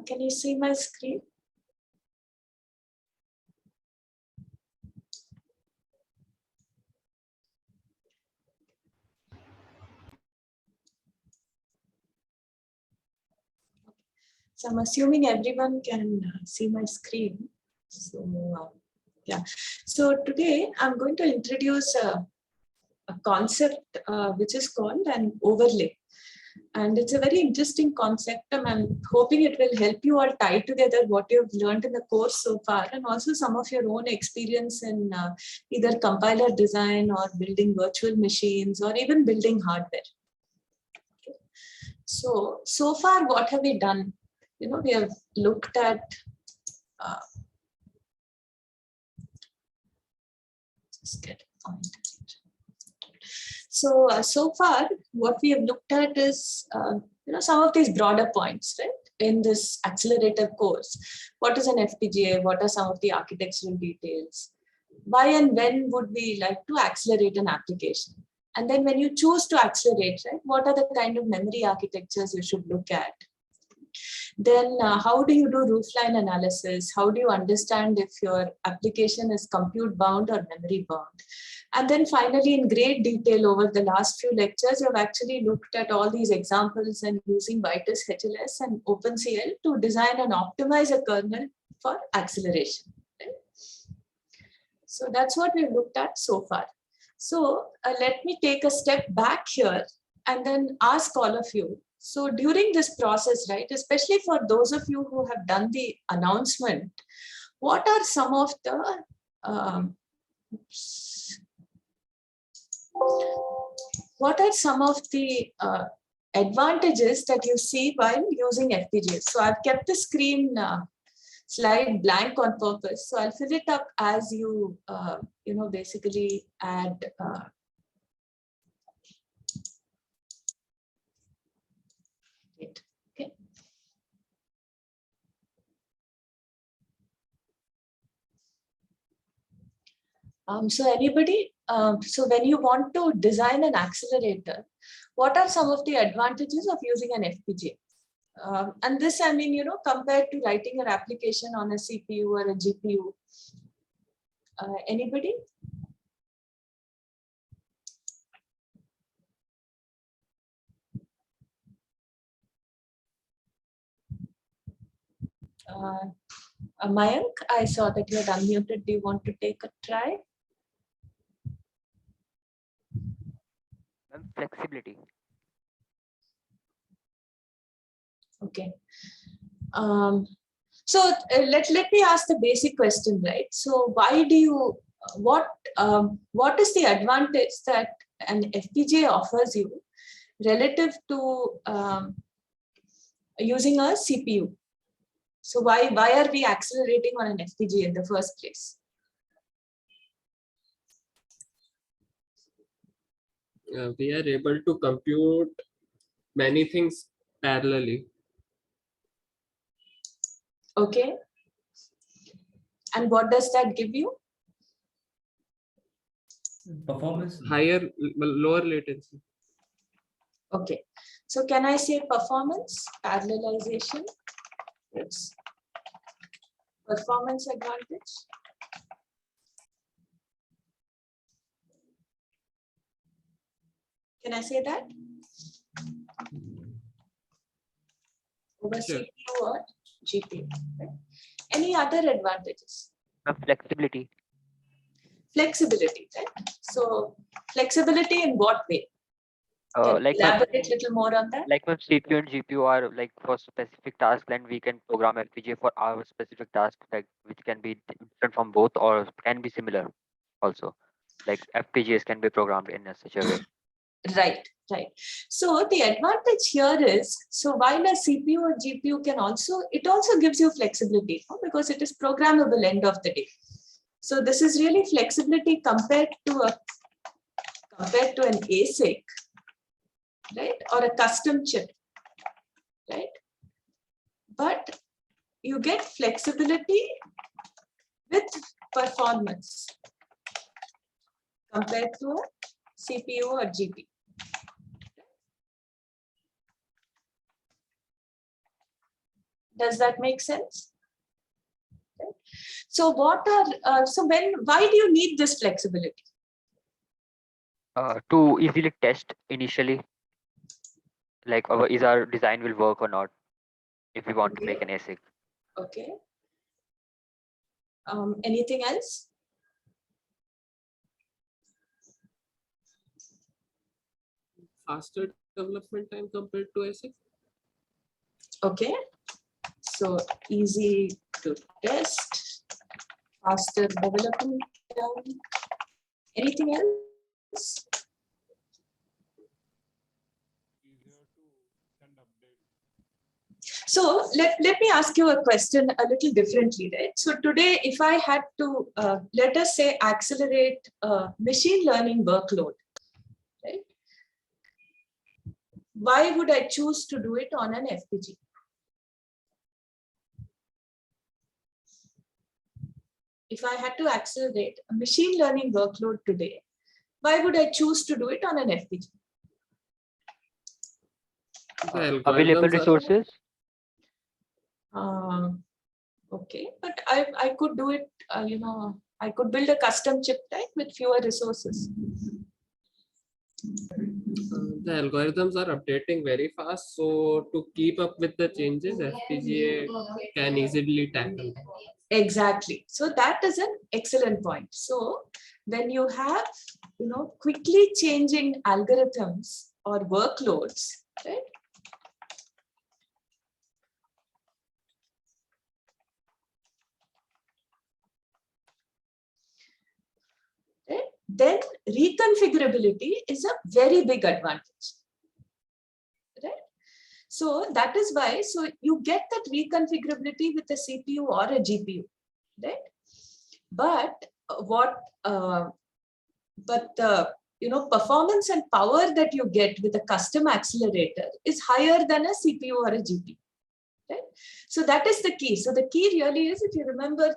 Can you see my screen? So I'm assuming everyone can see my screen. So yeah. So today I'm going to introduce a concept which is called an overlay. And it's a very interesting concept, and I'm hoping it will help you all tie together what you've learned in the course so far, and also some of your own experience in either compiler design or building virtual machines or even building hardware. Okay. So far, what have we done? We have looked at just get a point. So far, what we have looked at is some of these broader points, right? In this accelerator course, what is an FPGA? What are some of the architectural details? Why and when would we like to accelerate an application? And then when you choose to accelerate, right, what are the kind of memory architectures you should look at? Then how do you do roofline analysis? How do you understand if your application is compute bound or memory bound? And then finally, in great detail over the last few lectures, you've actually looked at all these examples and using Vitis HLS and OpenCL to design and optimize a kernel for acceleration. Right? So that's what we've looked at so far. So let me take a step back here and then ask all of you. So during this process, right, especially for those of you who have done the announcement, what are some of the advantages that you see while using FPGAs? So I've kept the screen slide blank on purpose. So I'll fill it up as you, basically add. It. Okay. So anybody, so when you want to design an accelerator, what are some of the advantages of using an FPGA? And this, I mean, compared to writing an application on a CPU or a GPU. Anybody? Mayank, I saw that you had unmuted. Do you want to take a try? Flexibility. Okay. So let me ask the basic question, right? So why do you, what is the advantage that an FPGA offers you relative to using a CPU? So why are we accelerating on an FPGA in the first place? We are able to compute many things parallelly. Okay. And what does that give you? Performance. Lower latency. Okay. So can I say performance, parallelization? It's performance advantage. Can I say that? Over CPU or GPU. Right? Any other advantages? Flexibility. Flexibility, right? So flexibility in what way? Can you elaborate a little more on that? Like when CPU and GPU are like for specific tasks, then we can program FPGA for our specific task, like which can be different from both or can be similar also. Like FPGAs can be programmed in such a way. Right. So the advantage here is, so while a CPU or GPU can also, it also gives you flexibility, because it is programmable end of the day. So this is really flexibility compared to an ASIC, right, or a custom chip, right? But you get flexibility with performance compared to a CPU or GPU. Does that make sense? Okay. So what are, why do you need this flexibility? To easily test initially, like is our design will work or not if we want to make an ASIC. Okay. Anything else? Faster development time compared to ASIC. Okay. So easy to test, faster development time. Anything else? So let me ask you a question a little differently, right? So today, if I had to, let us say, accelerate machine learning workload, right? Why would I choose to do it on an FPGA? If I had to accelerate a machine learning workload today, why would I choose to do it on an FPGA? The Available algorithms are- resources. Okay, but I could do it, I could build a custom chip, right, with fewer resources. The algorithms are updating very fast, so to keep up with the changes, FPGA can easily tackle. Exactly. So that is an excellent point. So when you have, quickly changing algorithms or workloads, right? Right? Then reconfigurability is a very big advantage. Right? So that is why, so you get that reconfigurability with a CPU or a GPU, right? But the performance and power that you get with a custom accelerator is higher than a CPU or a GPU. Right? So that is the key. So the key really is, if you remember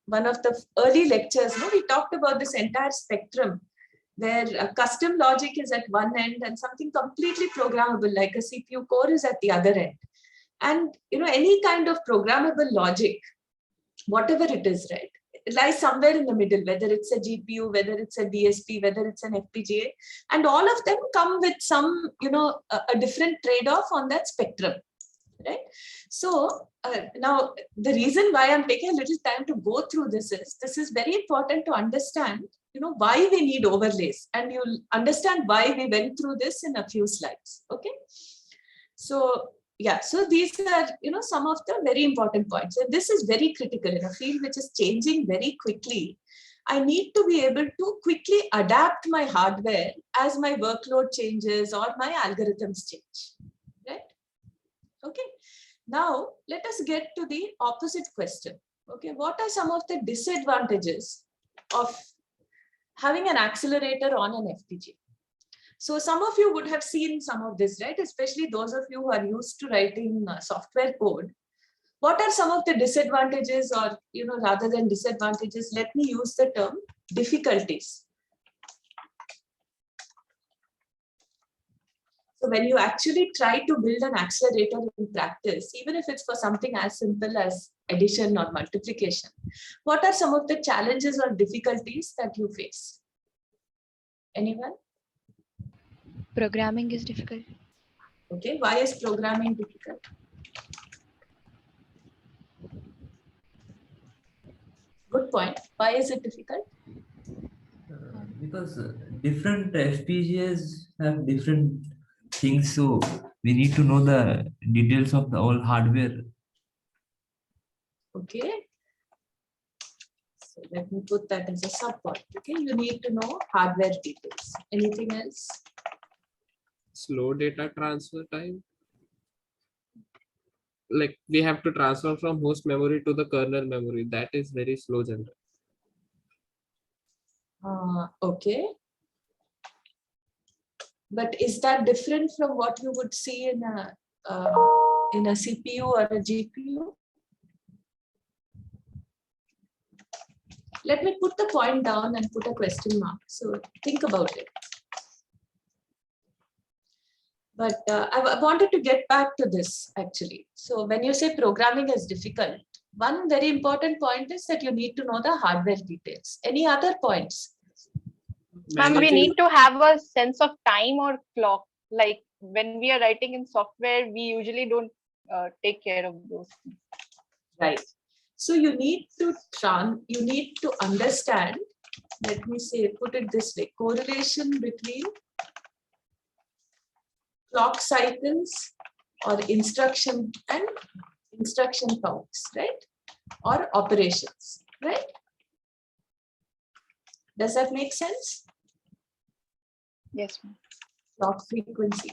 one of the early lectures, we talked about this entire spectrum where custom logic is at one end and something completely programmable like a CPU core is at the other end. And any kind of programmable logic, whatever it is, right, it lies somewhere in the middle, whether it's a GPU, whether it's a DSP, whether it's an FPGA, and all of them come with some, a different trade-off on that spectrum. Right. So now the reason why I'm taking a little time to go through this is very important to understand, why we need overlays, and you'll understand why we went through this in a few slides. Okay. So yeah, so these are, some of the very important points, and this is very critical in a field which is changing very quickly. I need to be able to quickly adapt my hardware as my workload changes or my algorithms change. Right. Okay, now let us get to the opposite question. Okay, what are some of the disadvantages of having an accelerator on an FPGA? So some of you would have seen some of this, right? Especially those of you who are used to writing software code. What are some of the disadvantages, or rather than disadvantages, let me use the term difficulties. So when you actually try to build an accelerator in practice, even if it's for something as simple as addition or multiplication, what are some of the challenges or difficulties that you face? Anyone? Programming is difficult. Okay, why is programming difficult? Good point. Why is it difficult? Because different FPGAs have different things, so we need to know the details of the whole hardware. Okay. So let me put that as a subpoint. Okay, you need to know hardware details. Anything else? Slow data transfer time. Like we have to transfer from host memory to the kernel memory. That is very slow generally. Okay. But is that different from what you would see in a CPU or a GPU? Let me put the point down and put a question mark. So think about it. But I wanted to get back to this actually. So when you say programming is difficult, one very important point is that you need to know the hardware details. Any other points? Ma'am, we Managing- need to have a sense of time or clock. Like when we are writing in software, we usually don't take care of those things. Right. So you need to understand, let me say, put it this way, correlation between clock cycles or instruction counts, right? Or operations, right? Does that make sense? Yes, ma'am. Clock frequency.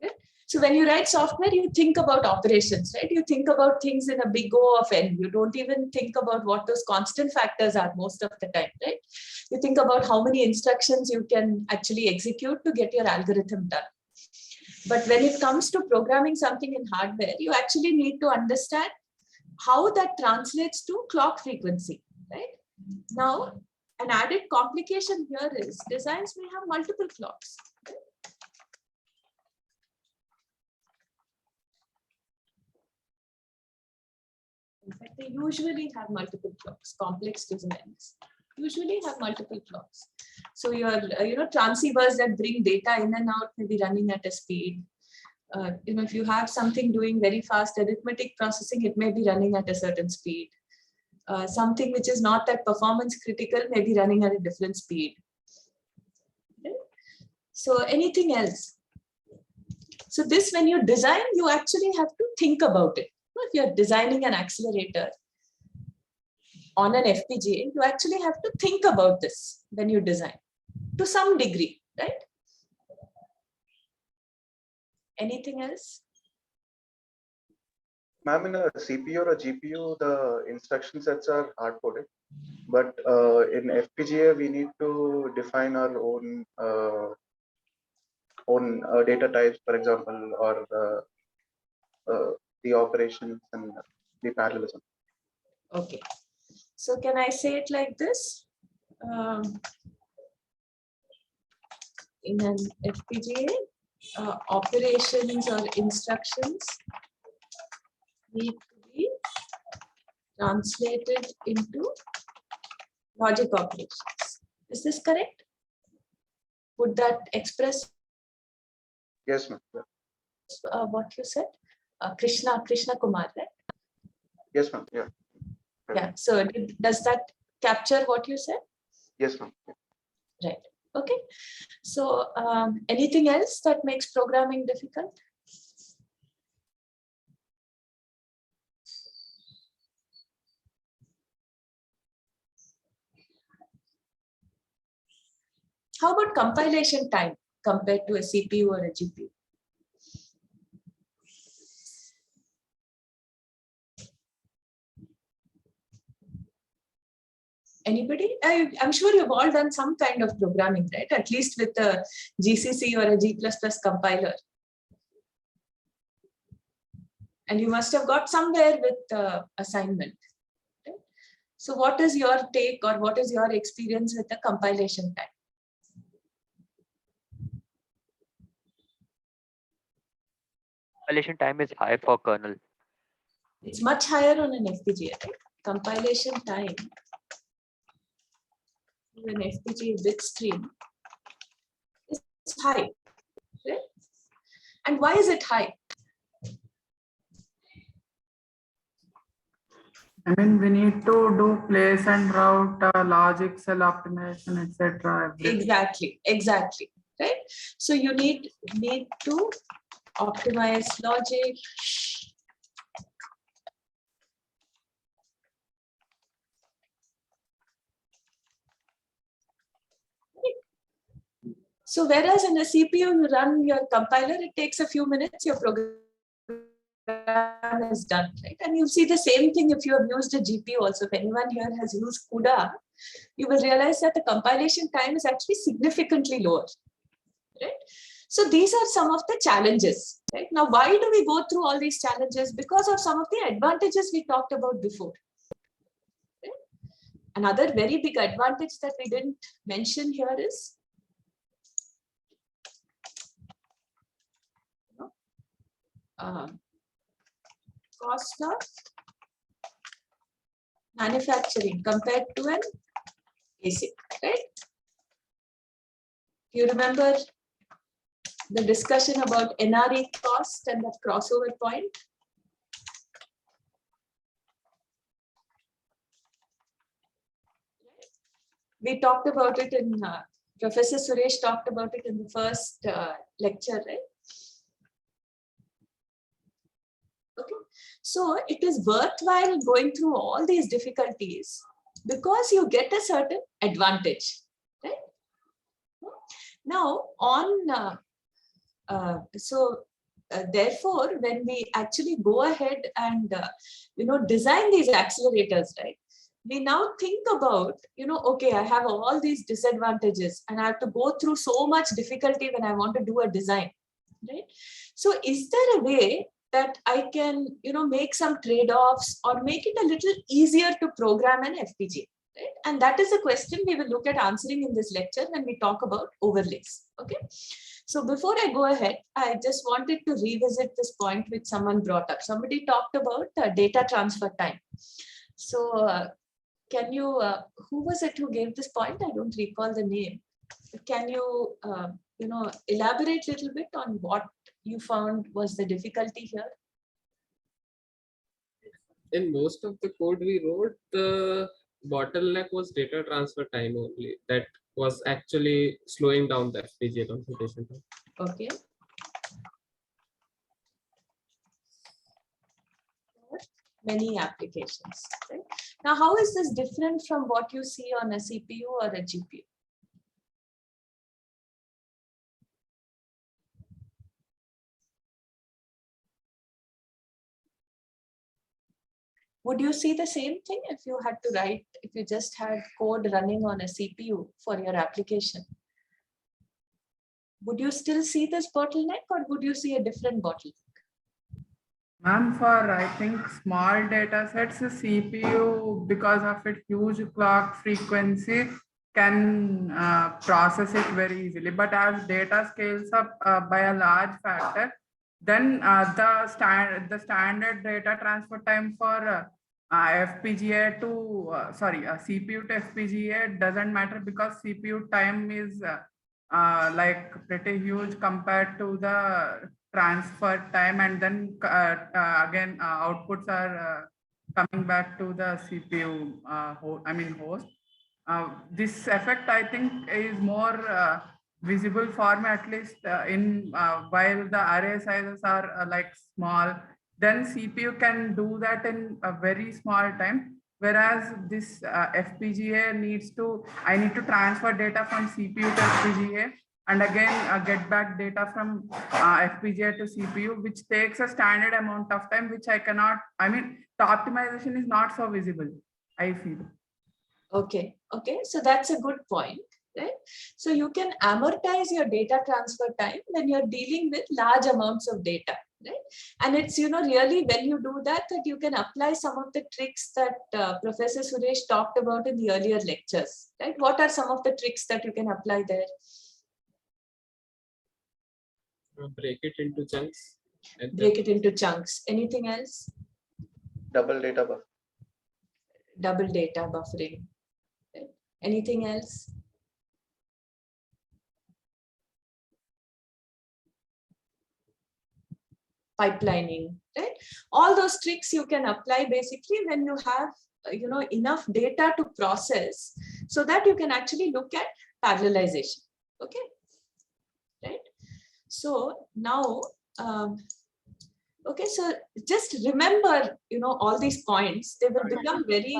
Right? So when you write software, you think about operations, right? You think about things in a big O of N. You don't even think about what those constant factors are most of the time, right? You think about how many instructions you can actually execute to get your algorithm done. But when it comes to programming something in hardware, you actually need to understand how that translates to clock frequency, right? Now, an added complication here is designs may have multiple clocks. In fact, they usually have multiple clocks. Complex designs usually have multiple clocks. So your, transceivers that bring data in and out may be running at a speed. If you have something doing very fast arithmetic processing, it may be running at a certain speed. Something which is not that performance critical may be running at a different speed. Okay. So anything else? So this, when you design, you actually have to think about it. If you're designing an accelerator on an FPGA, you actually have to think about this when you design to some degree, right? Anything else? Ma'am, in a CPU or a GPU, the instruction sets are hard-coded, but in FPGA, we need to define our own data types, for example, or the operations and the parallelism. Okay. So can I say it like this? In an FPGA, operations or instructions need to be translated into logic operations. Is this correct? Would that express Yes, ma'am. Yeah. what you said? Krishna Kumar, right? Yes, ma'am. Yeah. Yeah. So does that capture what you said? Yes, ma'am. Yeah. Right. Okay. So anything else that makes programming difficult? How about compilation time compared to a CPU or a GPU? Anybody? I'm sure you've all done some kind of programming, right? At least with a GCC or a G++ compiler. And you must have got somewhere with assignment. Right? So what is your take or what is your experience with the compilation time? Compilation time is high for kernel. It's much higher on an FPGA, right? Compilation time in an FPGA bit stream is high, right? And why is it high? I mean, we need to do place and route, logic cell optimization, etc. Exactly, right? So you need to optimize logic. So whereas in a CPU, you run your compiler, it takes a few minutes, your program is done, right? And you'll see the same thing if you have used a GPU also. If anyone here has used CUDA, you will realize that the compilation time is actually significantly lower, right? So these are some of the challenges, right? Now, why do we go through all these challenges? Because of some of the advantages we talked about before. Right? Another very big advantage that we didn't mention here is cost of manufacturing compared to an ASIC, right? You remember the discussion about NRE cost and that crossover point? We talked about it in, Professor Suresh talked about it in the first lecture, right? Okay, so it is worthwhile going through all these difficulties because you get a certain advantage, right? Now, therefore, when we actually go ahead and design these accelerators, right? We now think about, okay, I have all these disadvantages and I have to go through so much difficulty when I want to do a design, right? So is there a way that I can, make some trade-offs or make it a little easier to program an FPGA, right? And that is a question we will look at answering in this lecture when we talk about overlays, okay? So before I go ahead, I just wanted to revisit this point which someone brought up. Somebody talked about data transfer time. So can you, who was it who gave this point? I don't recall the name. Can you, elaborate a little bit on what you found was the difficulty here? In most of the code we wrote, the bottleneck was data transfer time only. That was actually slowing down the FPGA computation time. Okay. Many applications, right? Now, how is this different from what you see on a CPU or a GPU? Would you see the same thing if you had to write, if you just had code running on a CPU for your application? Would you still see this bottleneck or would you see a different bottleneck? Ma'am, for I think small data sets, the CPU, because of its huge clock frequency, can process it very easily. But as data scales up by a large factor, then the standard data transfer time for FPGA to CPU to FPGA doesn't matter because CPU time is like pretty huge compared to the transfer time, and then again outputs are coming back to the CPU host. This effect I think is more visible for me, at least in while the array sizes are like small, then CPU can do that in a very small time. Whereas this FPGA I need to transfer data from CPU to FPGA and again get back data from FPGA to CPU, which takes a standard amount of time, which I cannot, the optimization is not so visible, I feel. Okay, so that's a good point, right? So you can amortize your data transfer time when you're dealing with large amounts of data, right? And it's, really when you do that you can apply some of the tricks that Professor Suresh talked about in the earlier lectures, right? What are some of the tricks that you can apply there? Break it into chunks. Break it into chunks. Anything else? Double data buffer. Double data buffering. Right? Anything else? Pipelining, right? All those tricks you can apply basically when you have enough data to process so that you can actually look at parallelization. Okay, right? So now okay, so just remember all these points. They will become very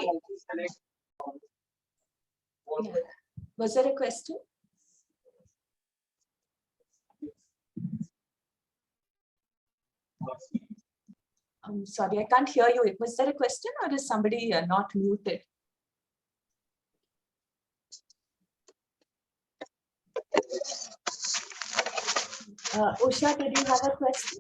Was there a question? I'm sorry, I can't hear you. Was there a question or is somebody not muted? Usha, did you have a question?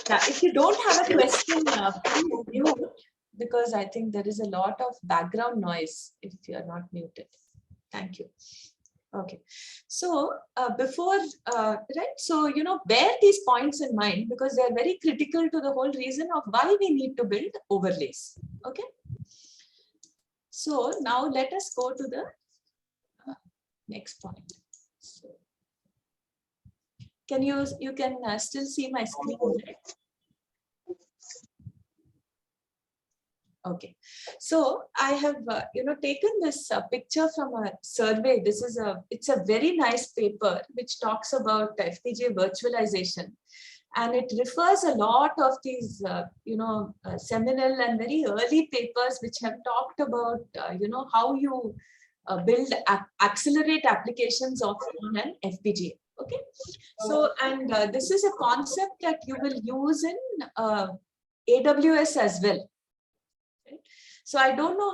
Now, if you don't have a question, please mute, because I think there is a lot of background noise if you are not muted. Thank you. Okay, so before, right, so, bear these points in mind because they're very critical to the whole reason of why we need to build overlays. Okay, so now let us go to the next point. So, can you can still see my screen, right? Okay, so I have taken this picture from a survey. It's a very nice paper which talks about FPGA virtualization, and it refers a lot of these seminal and very early papers which have talked about how you build accelerate applications on an FPGA. Okay, so and this is a concept that you will use in AWS as well. So I don't know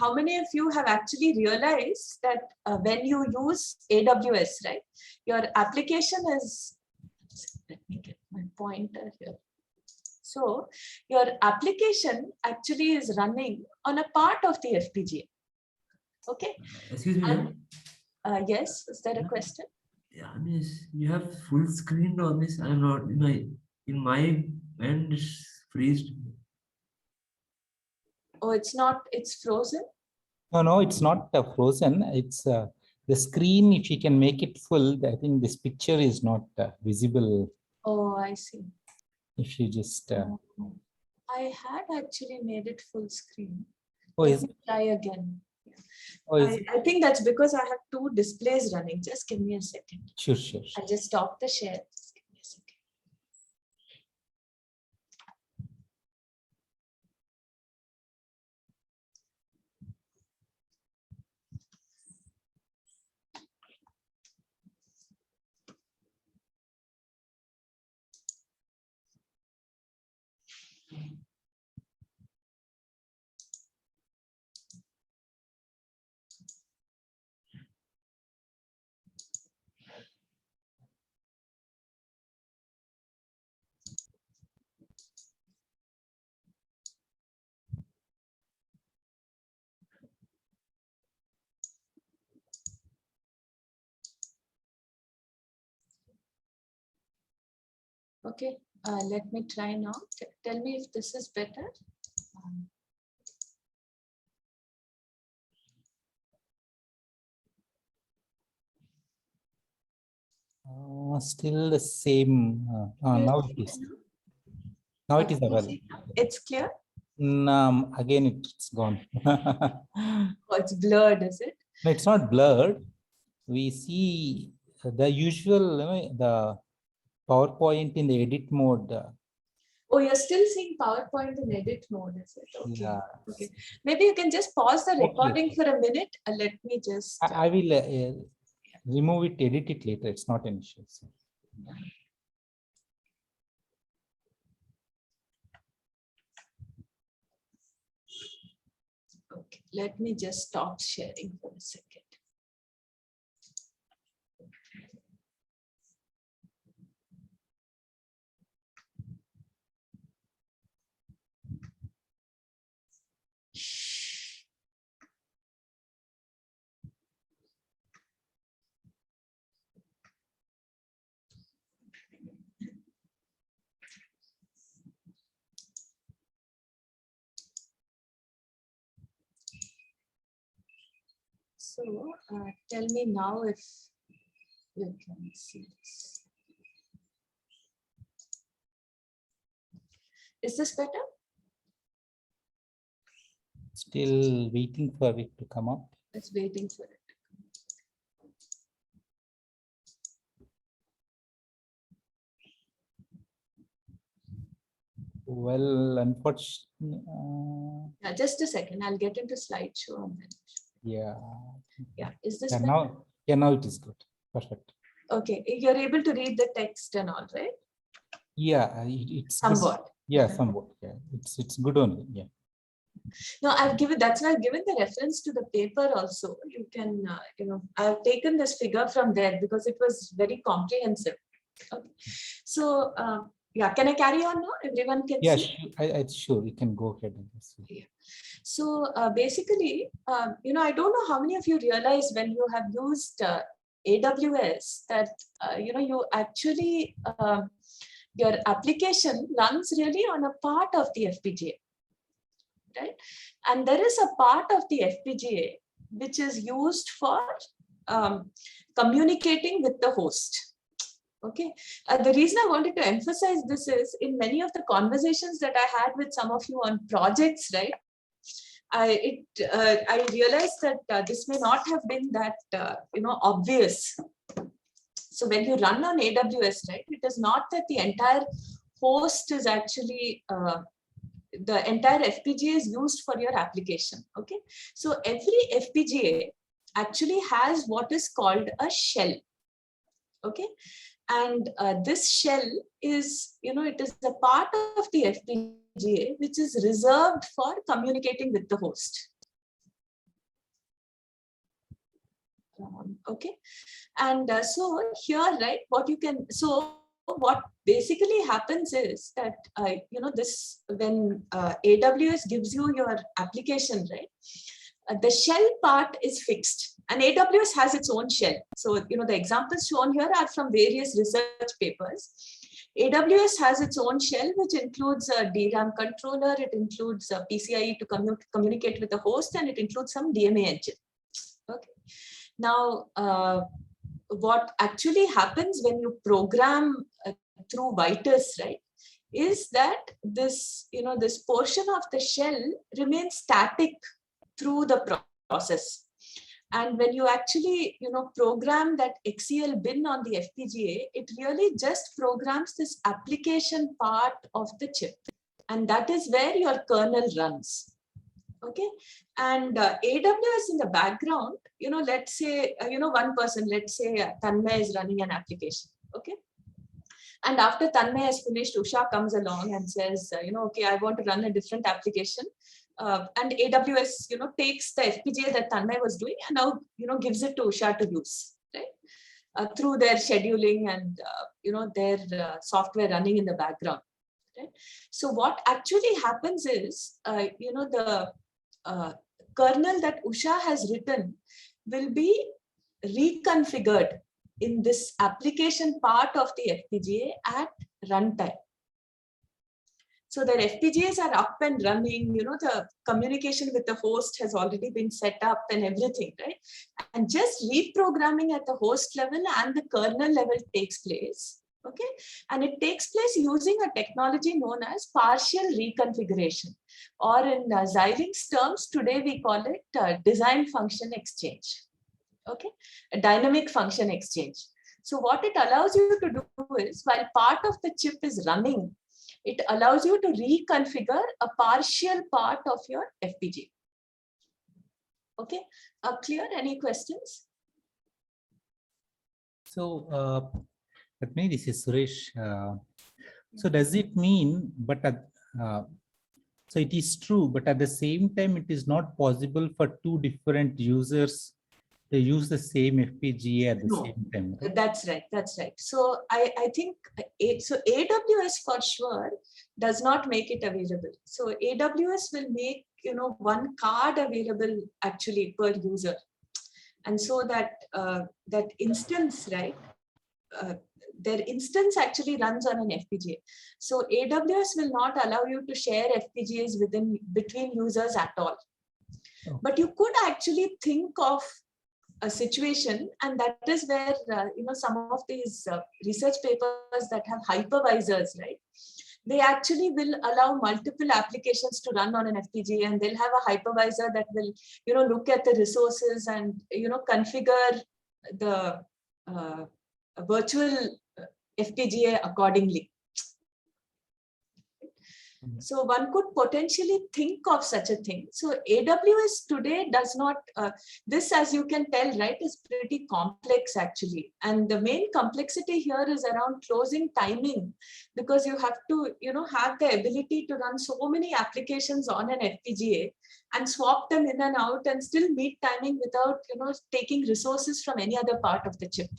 how many of you have actually realized that when you use AWS, right, your application is, let me get my pointer here. So your application actually is running on a part of the FPGA. Okay. Excuse me, ma'am. Yes, is there a question? Yeah, miss, you have full screen on this. I'm not in my end it's freezed. Oh, it's not, it's frozen. No, it's not frozen. It's the screen. If you can make it full, I think this picture is not visible. Oh, I see. If you just. I had actually made it full screen. Oh, Let is me try again. Oh, is I think that's because I have two displays running. Just give me a second. Sure. I'll just stop the share. Just give me a second. Okay, let me try now. Tell me if this is better. still the same. Now it is. Now it is available. It's clear? Again, it's gone. Oh, it's blurred, is it? No, it's not blurred. We see the usual, the PowerPoint in the edit mode. Oh, you're still seeing PowerPoint in edit mode, is it? Okay. Yeah. Okay. Maybe you can just pause the Okay. recording for a minute. Let me just. I will remove it, edit it later. It's not an issue. So. Okay, let me just stop sharing for a second. So tell me now if you can see this. Is this better? Still waiting for it to come up. It's waiting for it. Well, unfortunately, Yeah, just a second. I'll get into slideshow and then. yeah. Yeah, is this Yeah, better? now it is good. Perfect. Okay, you're able to read the text and all, right? Yeah, it's Somewhat. Yeah, somewhat. Yeah, it's good only. Yeah. No, I've given, that's why I've given the reference to the paper also. You can, I've taken this figure from there because it was very comprehensive. Okay. So Yeah, can I carry on now? Everyone can Yeah, see? sure, you can go ahead and see. So basically, I don't know how many of you realize when you have used AWS that, you actually, your application runs really on a part of the FPGA, right? And there is a part of the FPGA which is used for communicating with the host. Okay, the reason I wanted to emphasize this is in many of the conversations that I had with some of you on projects, right? I realized that this may not have been that obvious. So when you run on AWS, right, it is not that the entire host is actually the entire FPGA is used for your application. Okay, so every FPGA actually has what is called a shell. Okay, and this shell is, it is a part of the FPGA which is reserved for communicating with the host. Okay, and so here, right, what basically happens is that, when AWS gives you your application, right, the shell part is fixed. And AWS has its own shell. So, the examples shown here are from various research papers. AWS has its own shell, which includes a DRAM controller, it includes a PCIe to communicate with the host, and it includes some DMA engine. Okay. Now, what actually happens when you program through Vitis, right, is that this, this portion of the shell remains static through the process. And when you actually, program that XCL bin on the FPGA, it really just programs this application part of the chip. And that is where your kernel runs. Okay. And AWS in the background, let's say, one person, let's say Tanmay is running an application. Okay. And after Tanmay has finished, Usha comes along and says, okay, I want to run a different application. And AWS, takes the FPGA that Tanmay was doing and now, gives it to Usha to use, right? Through their scheduling and, their software running in the background. Right? So what actually happens is, the kernel that Usha has written will be reconfigured in this application part of the FPGA at runtime. So their FPGAs are up and running, the communication with the host has already been set up and everything, right? And just reprogramming at the host level and the kernel level takes place. Okay, and it takes place using a technology known as partial reconfiguration, or in Xilinx terms, today we call it design function exchange. Okay, a dynamic function exchange. So what it allows you to do is, while part of the chip is running, it allows you to reconfigure a partial part of your FPGA. Okay, clear? Any questions? So, Padmini, this is Suresh. So does it mean, so it is true, but at the same time, it is not possible for two different users to use the same FPGA at the same time, right? That's right. That's right. So I think so AWS for sure does not make it available. So AWS will make, one card available actually per user, and so that that instance, right? Their instance actually runs on an FPGA. So AWS will not allow you to share FPGAs between users at all. Okay. But you could actually think of a situation, and that is where some of these research papers that have hypervisors, right? They actually will allow multiple applications to run on an FPGA, and they'll have a hypervisor that will, look at the resources and configure the virtual FPGA accordingly. So one could potentially think of such a thing. So AWS today does not, this, as you can tell, right, is pretty complex actually. And the main complexity here is around closing timing, because you have to, have the ability to run so many applications on an FPGA and swap them in and out and still meet timing without, taking resources from any other part of the chip.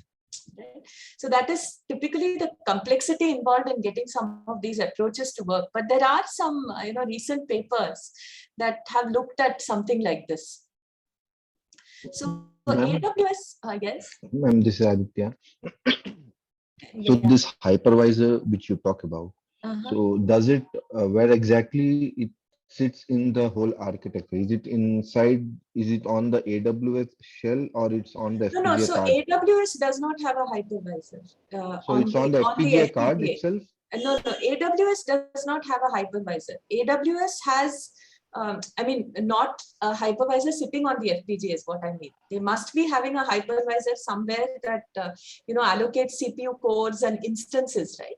Right? So that is typically the complexity involved in getting some of these approaches to work. But there are some recent papers that have looked at something like this. So Ma'am, AWS, yes. ma'am, this is Aditya. So Yeah. this hypervisor which you talk about, Uh-huh. so does it, where exactly it sits in the whole architecture? Is it inside, is it on the AWS shell or it's on the No, FPGA so card? AWS does not have a hypervisor So it's on the FPGA card FPGA. itself? No, AWS does not have a hypervisor. AWS has, not a hypervisor sitting on the FPGA is what I mean. They must be having a hypervisor somewhere that, allocates CPU cores and instances, right?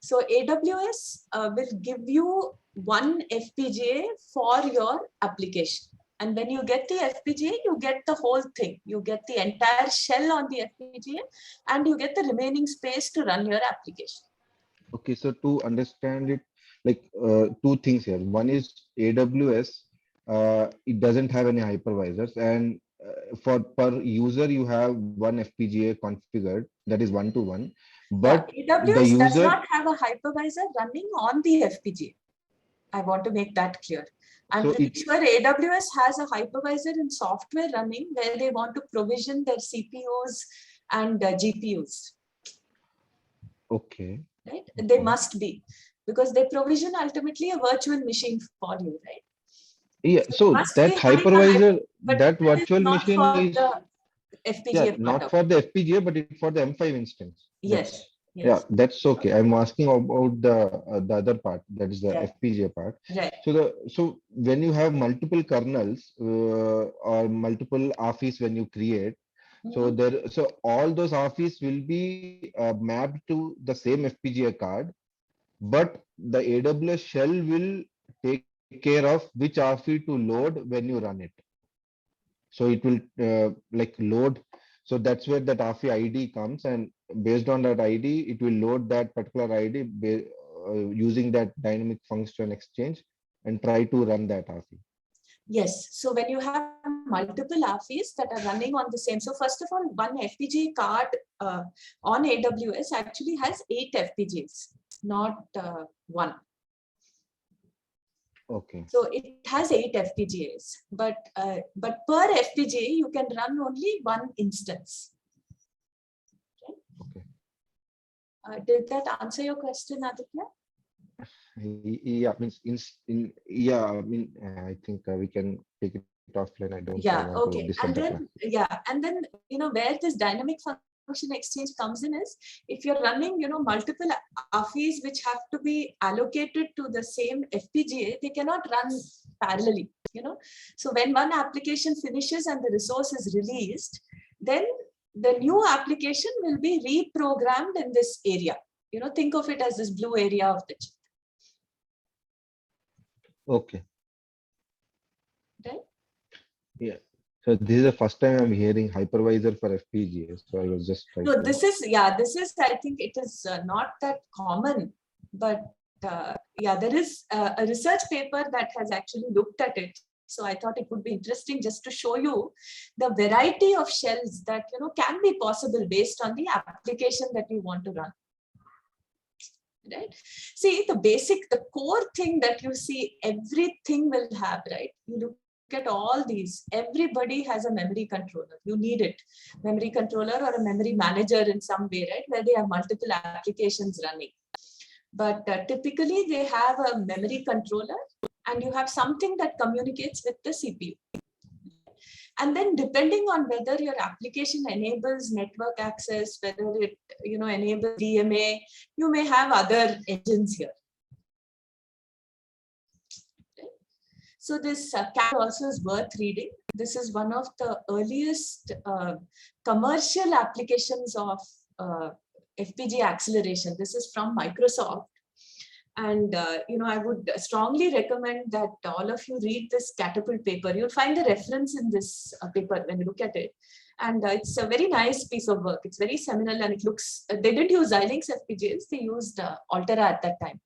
So AWS will give you one FPGA for your application. And when you get the FPGA, you get the whole thing. You get the entire shell on the FPGA and you get the remaining space to run your application. Okay, so to understand it, like two things here. One is AWS, it doesn't have any hypervisors, and for per user you have one FPGA configured, that is one-to-one. But AWS the does user, not have a hypervisor running on the FPGA. I want to make that clear. I'm So pretty it- sure AWS has a hypervisor in software running where they want to provision their CPUs and GPUs. okay, Right? They Okay. must be, because they provision ultimately a virtual machine for you, right? yeah. So So must that be having a hypervisor, but that that is virtual not machine for is, the FPGA yeah, part not of for it. the FPGA, but it's for the M5 instance. Yes. That's- Yes. Yeah, that's okay. I'm asking about the other part, that is the Yeah. FPGA part. Right. So when you have multiple kernels or multiple AFIs when you create, so all those AFIs will be mapped to the same FPGA card, but the AWS shell will take care of which AFI to load when you run it. So it will like load. So that's where that AFI ID comes, and based on that ID, it will load that particular ID using that dynamic function exchange and try to run that AFI. Yes. So when you have multiple AFIs that are running on the same, so first of all, one FPGA card on AWS actually has 8 FPGAs, not one. Okay. So it has 8 FPGAs, but per FPGA you can run only one instance. Okay. Did that answer your question, Aditya? Yeah, means I think we can take it offline. I don't Yeah. want to Okay. disturb And the then class. where this dynamic function exchange comes in is if you're running multiple AFIs which have to be allocated to the same FPGA, they cannot run parallelly. So when one application finishes and the resource is released, then the new application will be reprogrammed in this area. Think of it as this blue area of the chip. Okay. Right? Yeah. So this is the first time I'm hearing hypervisor for FPGA. So I was just trying No, to. this is, I think it is not that common, but there is a research paper that has actually looked at it. So I thought it would be interesting just to show you the variety of shells that, can be possible based on the application that you want to run. Right? See, the core thing that you see, everything will have, right? You look at all these, everybody has a memory controller. You need it. Memory controller or a memory manager in some way, right? Where they have multiple applications running. But typically they have a memory controller and you have something that communicates with the CPU. And then depending on whether your application enables network access, whether it enables DMA, you may have other engines here. Okay. So this CAD also is worth reading. This is one of the earliest commercial applications of FPGA acceleration. This is from Microsoft. And, I would strongly recommend that all of you read this Catapult paper. You'll find the reference in this paper when you look at it. And it's a very nice piece of work. It's very seminal and it looks, they didn't use Xilinx FPGAs, they used Altera at that time.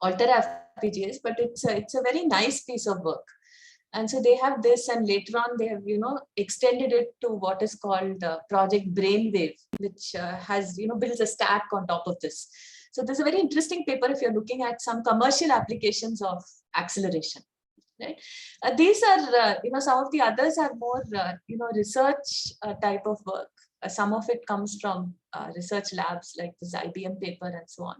Altera FPGAs, but it's a very nice piece of work. And so they have this, and later on they have, extended it to what is called Project Brainwave, which has, builds a stack on top of this. So there's a very interesting paper if you're looking at some commercial applications of acceleration. Right. These are, some of the others are more, research type of work. Some of it comes from research labs like this IBM paper and so on.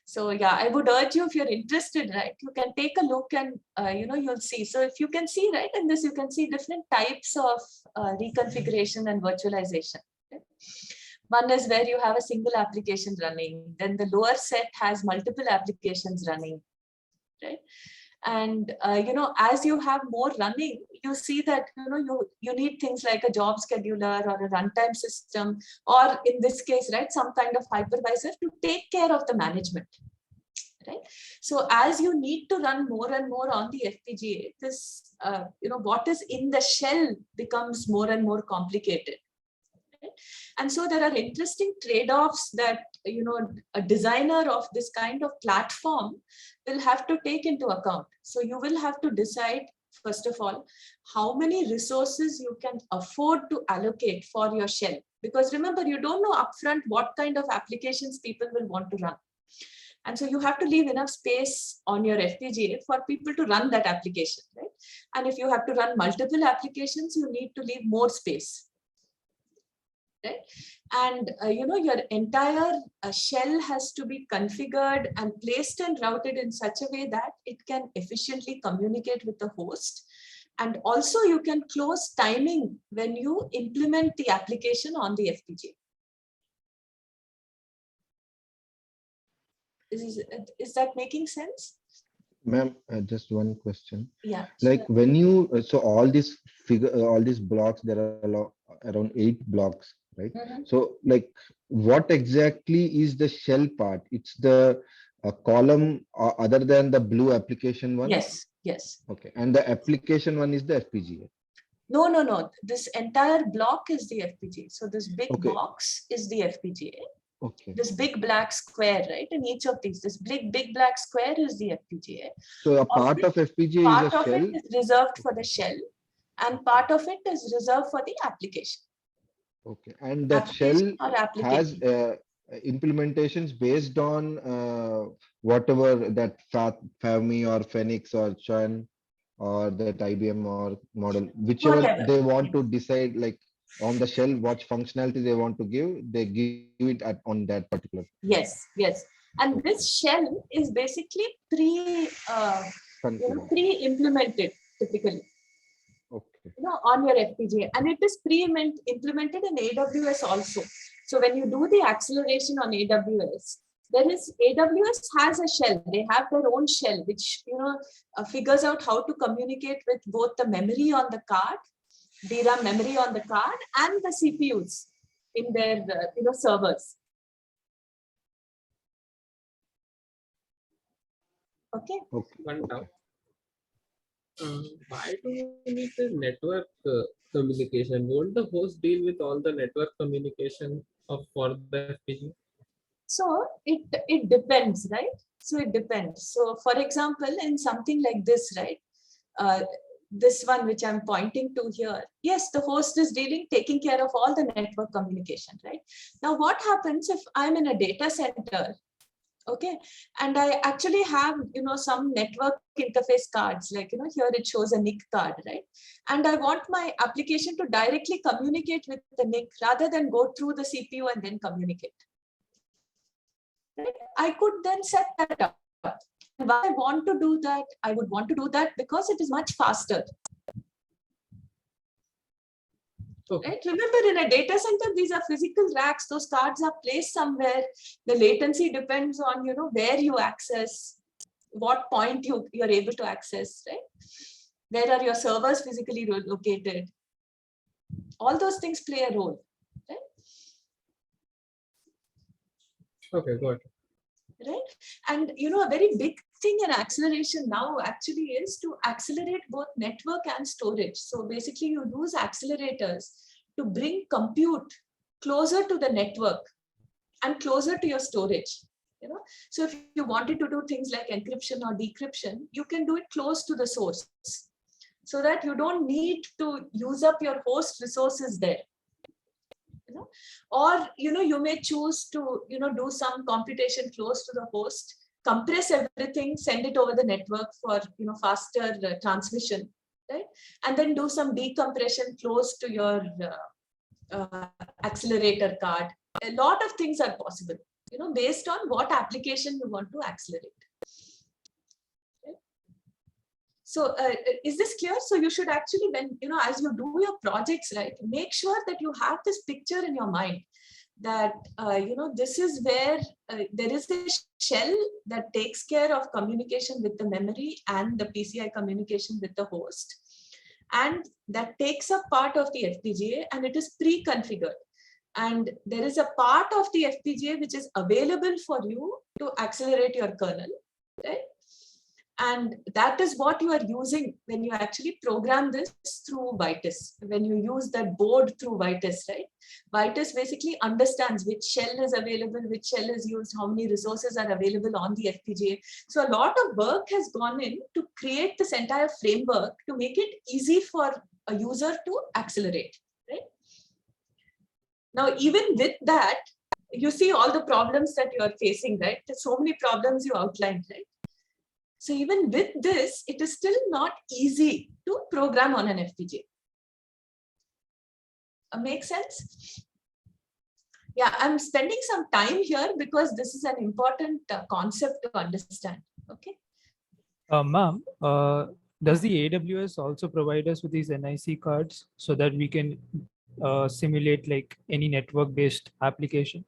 So yeah, I would urge you, if you're interested, right, you can take a look and, you'll see. So if you can see, right, in this, you can see different types of reconfiguration and virtualization. Right? One is where you have a single application running. Then the lower set has multiple applications running, right? And, as you have more running, you see that, you need things like a job scheduler or a runtime system, or in this case, right, some kind of hypervisor to take care of the management, right? So as you need to run more and more on the FPGA, this, what is in the shell becomes more and more complicated. And so there are interesting trade-offs that, a designer of this kind of platform will have to take into account. So you will have to decide, first of all, how many resources you can afford to allocate for your shell. Because remember, you don't know upfront what kind of applications people will want to run. And so you have to leave enough space on your FPGA for people to run that application, right? And if you have to run multiple applications, you need to leave more space. Right? And your entire shell has to be configured and placed and routed in such a way that it can efficiently communicate with the host. And also you can close timing when you implement the application on the FPGA. Is that making sense? Ma'am, just one question. Yeah. Like when you, so all these blocks, there are around 8 blocks, right? So like what exactly is the shell part? It's the column other than the blue application one? Yes, yes. Okay. And the application one is the FPGA? No. This entire block is the FPGA. So this big box is the FPGA. Okay. This big black square, right? In each of these, this big black square is the FPGA. So a part of FPGA part is a of shell? it is reserved for the shell, and part of it is reserved for the application. Okay. And that shell has implementations based on whatever that FAMI or Phoenix or Chun or that IBM or model, whichever Whatever. They want to decide, like on the shell, what functionality they want to give, they give it on that particular. Yes. And this shell is basically pre-implemented typically. Okay. On your FPGA, and it is pre-implemented in AWS also. So when you do the acceleration on AWS, AWS has a shell. They have their own shell, which figures out how to communicate with both the memory on the card, DRAM memory on the card, and the CPUs in their servers. Okay. One doubt. Why do you need the network communication? Won't the host deal with all the network communication for the FPGA? So it depends, right? So it depends. So for example, in something like this, right? This one which I'm pointing to here, yes, the host is taking care of all the network communication, right? Now, what happens if I'm in a data center, okay, and I actually have, some network interface cards, like, here it shows a NIC card, right? And I want my application to directly communicate with the NIC rather than go through the CPU and then communicate. Right? I could then set that up. And why I want to do that? I would want to do that because it is much faster. Okay. Right? Remember, in a data center, these are physical racks. Those cards are placed somewhere. The latency depends on where you access, what point you're able to access, right? Where are your servers physically located? All those things play a role. Right? Okay, got it. Right? And a very big thing in acceleration now actually is to accelerate both network and storage. So basically you use accelerators to bring compute closer to the network and closer to your storage. So if you wanted to do things like encryption or decryption, you can do it close to the source. so that you don't need to use up your host resources there. Or you may choose to do some computation close to the host, compress everything, send it over the network for faster transmission, right? And then do some decompression close to your accelerator card. A lot of things are possible, based on what application you want to accelerate. So is this clear? So you should actually, when, as you do your projects, right, make sure that you have this picture in your mind that, this is where there is a shell that takes care of communication with the memory and the PCI communication with the host. And that takes up part of the FPGA and it is pre-configured. And there is a part of the FPGA which is available for you to accelerate your kernel, right? And that is what you are using when you actually program this through Vitis. When you use that board through Vitis, right? Vitis basically understands which shell is available, which shell is used, how many resources are available on the FPGA. So a lot of work has gone in to create this entire framework to make it easy for a user to accelerate, right? Now, even with that, you see all the problems that you are facing, right? There's so many problems you outlined, right? So even with this, it is still not easy to program on an FPGA. Make sense? Yeah, I'm spending some time here because this is an important concept to understand. Okay. Ma'am, does the AWS also provide us with these NIC cards so that we can simulate like any network-based application?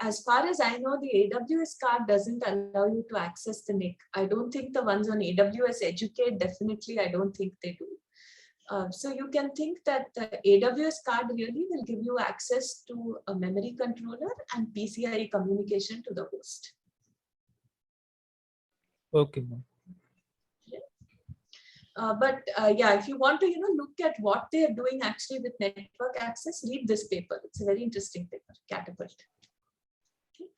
As far as I know, the AWS card doesn't allow you to access the NIC. I don't think the ones on AWS Educate, definitely, I don't think they do. So you can think that the AWS card really will give you access to a memory controller and PCI communication to the host. Okay, ma'am. Yeah, if you want to, look at what they are doing actually with network access, read this paper. It's a very interesting paper, Catapult. Okay.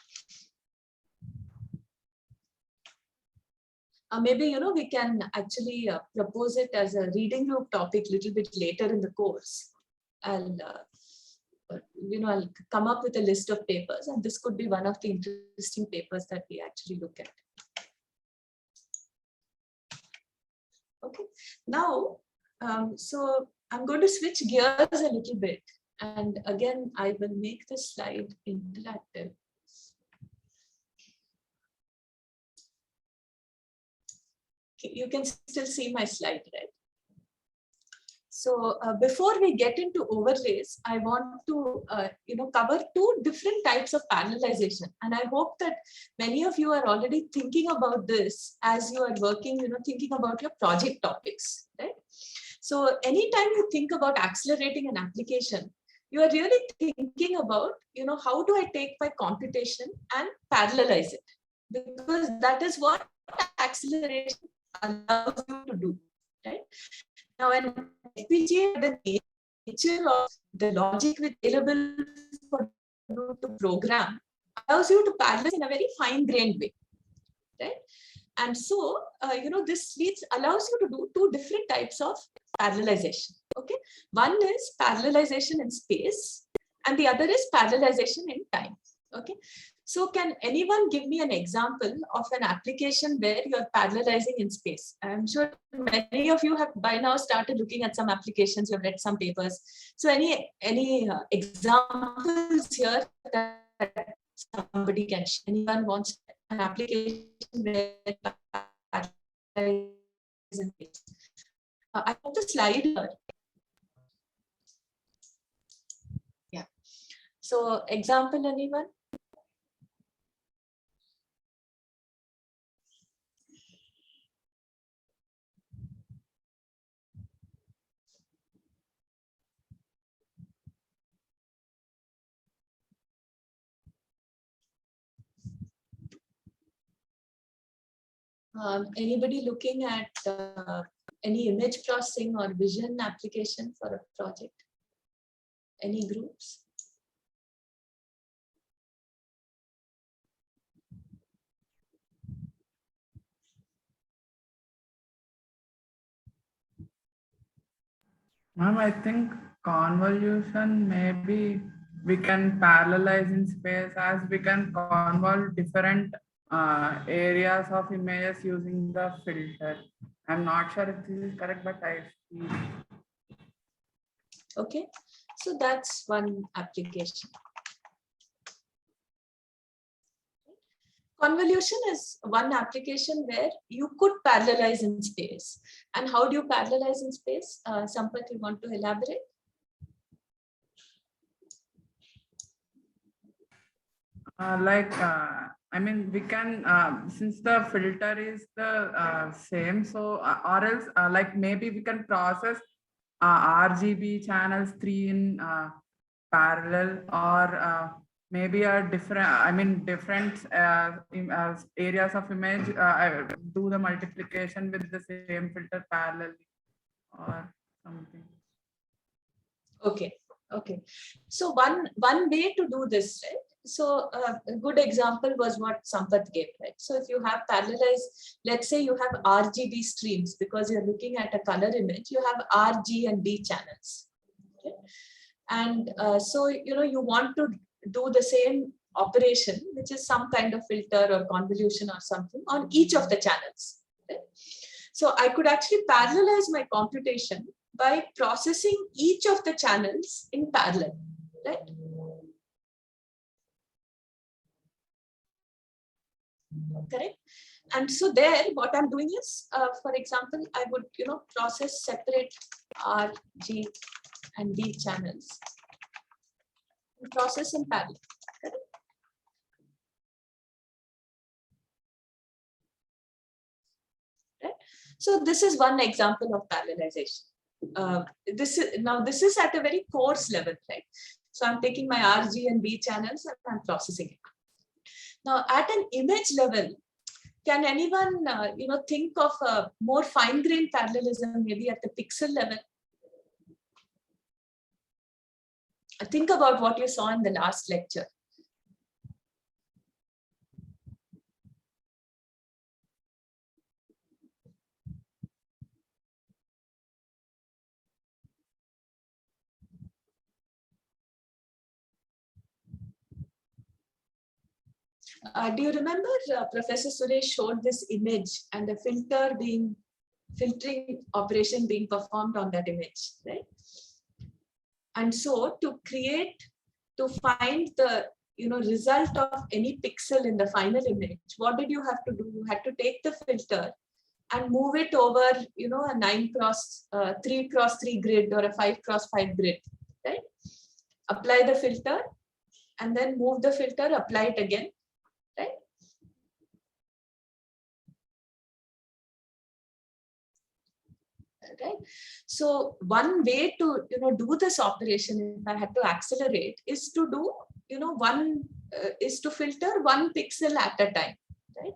Maybe, we can actually propose it as a reading group topic a little bit later in the course. I'll come up with a list of papers, and this could be one of the interesting papers that we actually look at. Okay, now, so I'm going to switch gears a little bit. And again, I will make the slide interactive. Okay, you can still see my slide, right? So before we get into overlays, I want to cover two different types of parallelization. And I hope that many of you are already thinking about this as you are working, thinking about your project topics, right? So anytime you think about accelerating an application, you are really thinking about, how do I take my computation and parallelize it? Because that is what acceleration allows you to do, right? Now, an FPGA, the nature of the logic available for you to program allows you to parallelize in a very fine-grained way, right? And so, this allows you to do two different types of parallelization. Okay, one is parallelization in space, and the other is parallelization in time. Okay. So can anyone give me an example of an application where you're parallelizing in space? I'm sure many of you have by now started looking at some applications, you've read some papers. So any examples here that somebody can share? Anyone wants an application where parallelizing in space? I have the slide here. Yeah. So example, anyone? Anybody looking at any image processing or vision application for a project? Any groups? Ma'am, I think convolution maybe we can parallelize in space as we can convolve different areas of images using the filter. I'm not sure if this is correct, but I feel. Okay, so that's one application. Convolution is one application where you could parallelize in space. And how do you parallelize in space? Sampath, you want to elaborate? I mean, we can, since the filter is the same, so or else like maybe we can process RGB channels 3 in parallel, or maybe a different, I mean, different areas of image, do the multiplication with the same filter parallelly or something. Okay, okay. So one way to do this, right? So a good example was what Sampath gave, right? So if you have parallelized, let's say you have RGB streams because you're looking at a color image, you have R, G, and B channels. Okay? And so, you want to do the same operation, which is some kind of filter or convolution or something on each of the channels. Right? So I could actually parallelize my computation by processing each of the channels in parallel, right? Correct. And so there, what I'm doing is, for example, I would, process separate R, G, and B channels, and process in parallel. Correct. Right. So this is one example of parallelization. This is at a very coarse level, right? So I'm taking my R, G, and B channels and I'm processing it. Now, at an image level, can anyone, think of a more fine-grained parallelism, maybe at the pixel level? Think about what you saw in the last lecture. Do you remember Professor Suresh showed this image and the filtering operation being performed on that image, right? And so to find the result of any pixel in the final image, what did you have to do? You had to take the filter and move it over, a 3x3 grid or a 5x5 grid, right? Apply the filter and then move the filter, apply it again. Right? Right. So one way to do this operation, if I had to accelerate, is to do is to filter one pixel at a time. Right.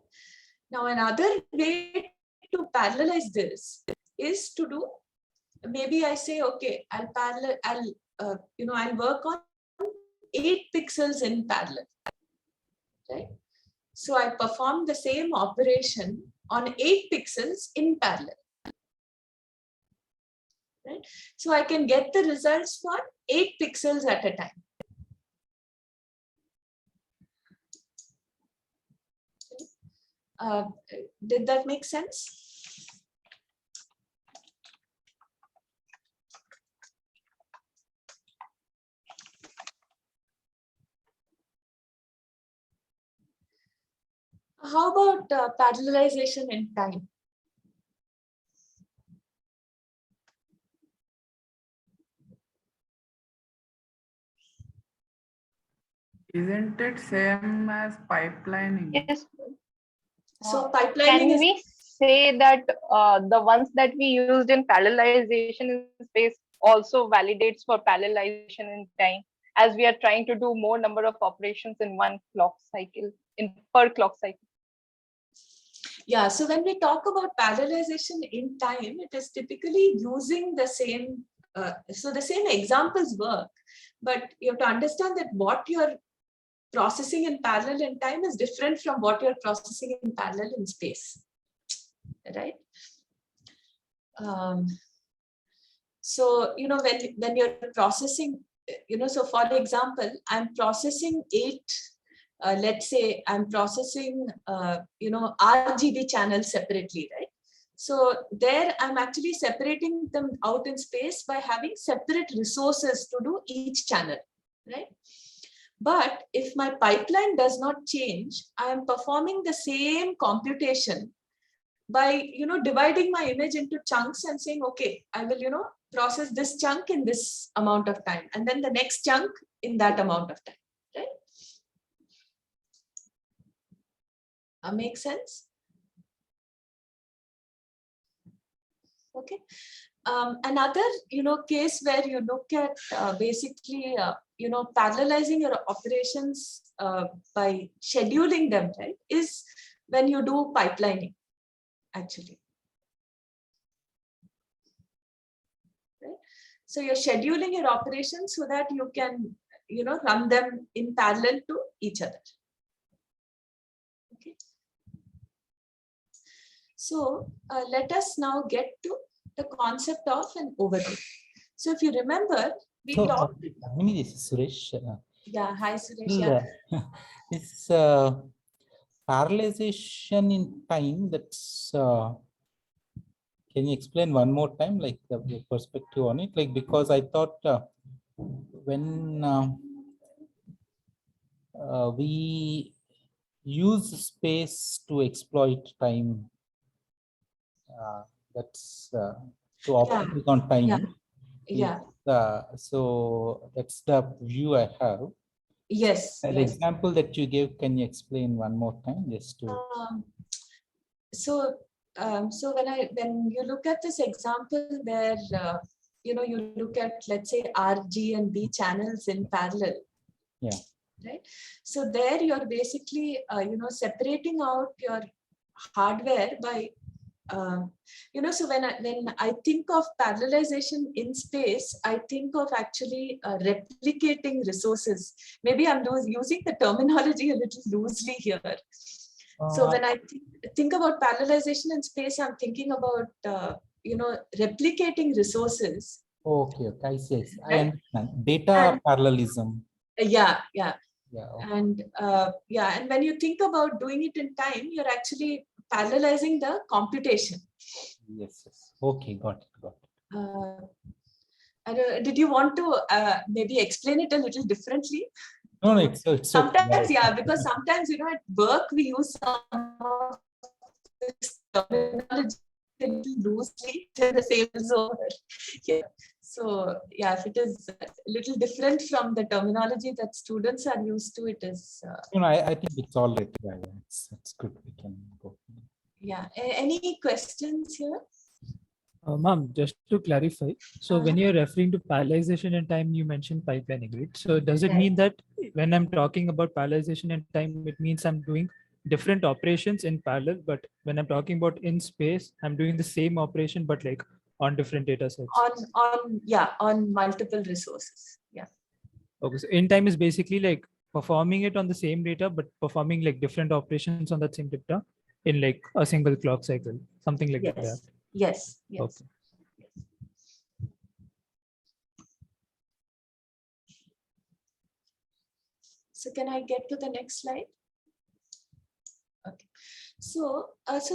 Now another way to parallelize this is to do, maybe I say, okay, I'll work on 8 pixels in parallel. Right. So I perform the same operation on 8 pixels in parallel. Right? So I can get the results for 8 pixels at a time. Did that make sense? How about parallelization in time? Isn't it same as pipelining? Yes. So pipelining Can we say that the ones that we used in parallelization in space also validates for parallelization in time, as we are trying to do more number of operations in one clock cycle, per clock cycle? Yeah, so when we talk about parallelization in time, it is typically using the same, so the same examples work, but you have to understand that what you're processing in parallel in time is different from what you're processing in parallel in space, right? So, when you're processing, so for example, I'm processing 8, let's say I'm processing, RGB channels separately, right? So there I'm actually separating them out in space by having separate resources to do each channel, right? But if my pipeline does not change, I am performing the same computation by, dividing my image into chunks and saying, okay, I will, process this chunk in this amount of time, and then the next chunk in that amount of time, right? Makes sense? Okay. Another, case where you look at basically, parallelizing your operations by scheduling them, right, is when you do pipelining, actually. Right? So you're scheduling your operations so that you can, run them in parallel to each other. Okay. So let us now get to the concept of an overlay. So if you remember, we talked. This is Suresh. Yeah, hi Suresh. Yeah. This parallelization in time, that's can you explain one more time, like the perspective on it? Like, because I thought when we use space to exploit time, that's to operate on time. Yeah. So that's the view I have. Yes. The example that you gave, can you explain one more time, just to? So when you look at this example where you look at, let's say, R, G, and B channels in parallel. Yeah. Right. So there you're basically separating out your hardware by so when I think of parallelization in space, I think of actually replicating resources. Maybe I'm using the terminology a little loosely here. So when I think about parallelization in space, I'm thinking about replicating resources. Okay, I see. Right? I understand. Data parallelism. Yeah. Okay. And and when you think about doing it in time, you're actually parallelizing the computation. Yes. Okay, got it. Did you want to maybe explain it a little differently? No, it's sometimes okay. Yeah, because sometimes at work we use some of this terminology a little loosely in the same zone. Yeah. So yeah, if it is a little different from the terminology that students are used to, it is. I think it's all right. Yeah, it's good. We can go. Yeah. Any questions here? Ma'am, just to clarify, so when you're referring to parallelization in time, you mentioned pipelining, right? So does it mean that when I'm talking about parallelization in time, it means I'm doing different operations in parallel, but when I'm talking about in space, I'm doing the same operation, but like on different data sets? On multiple resources. Yeah. Okay, so in time is basically like performing it on the same data, but performing like different operations on that same data in like a single clock cycle, something like that. Yes. Okay. So can I get to the next slide? Okay. So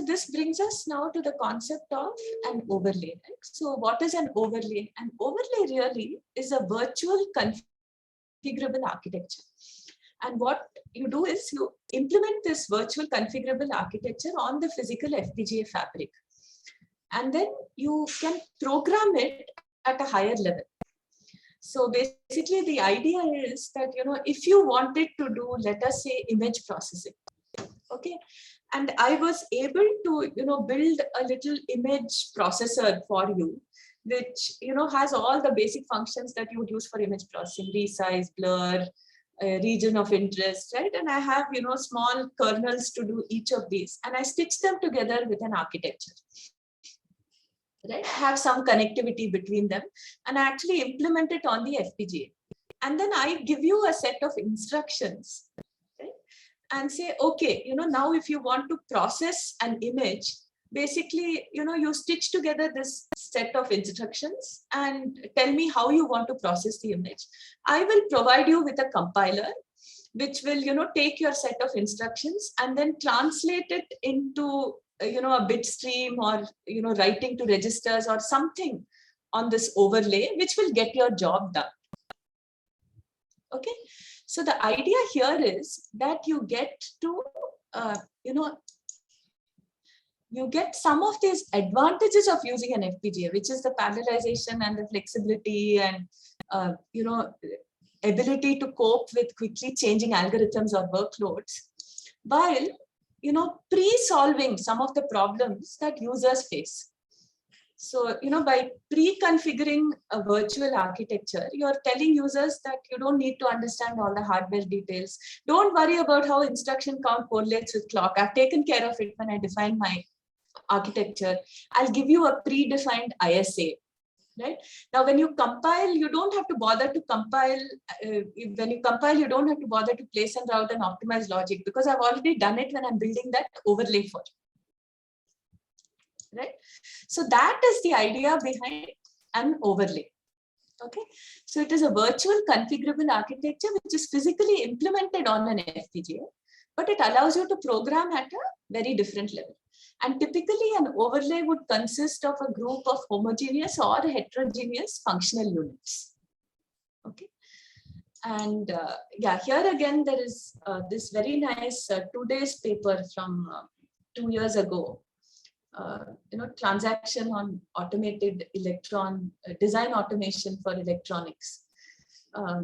this brings us now to the concept of an overlay. Right? So what is an overlay? An overlay really is a virtual configurable architecture. And what you do is you implement this virtual configurable architecture on the physical FPGA fabric. And then you can program it at a higher level. So basically the idea is that, if you wanted to do, let us say, image processing, okay, and I was able to, build a little image processor for you, which, has all the basic functions that you would use for image processing: resize, blur, region of interest, right? And I have, small kernels to do each of these, and I stitch them together with an architecture. Right, have some connectivity between them, and I actually implement it on the FPGA. And then I give you a set of instructions, right? And say, okay, now if you want to process an image, basically, you stitch together this set of instructions and tell me how you want to process the image. I will provide you with a compiler which will, take your set of instructions and then translate it into, a bit stream or, writing to registers or something on this overlay, which will get your job done. Okay. So the idea here is that you get to, you get some of these advantages of using an FPGA, which is the parallelization and the flexibility and, ability to cope with quickly changing algorithms or workloads, while, pre-solving some of the problems that users face. So, by pre-configuring a virtual architecture, you're telling users that you don't need to understand all the hardware details. Don't worry about how instruction count correlates with clock. I've taken care of it when I defined my architecture. I'll give you a predefined ISA. Right now, when you compile, you don't have to bother to compile. When you compile, you don't have to bother to place and route and optimize logic, because I've already done it when I'm building that overlay for you. Right. So that is the idea behind an overlay. Okay. So it is a virtual configurable architecture which is physically implemented on an FPGA, but it allows you to program at a very different level. And typically an overlay would consist of a group of homogeneous or heterogeneous functional units. Okay. And yeah, here again, there is this very nice 2-day paper from 2 years ago, transaction on automated electron design automation for electronics.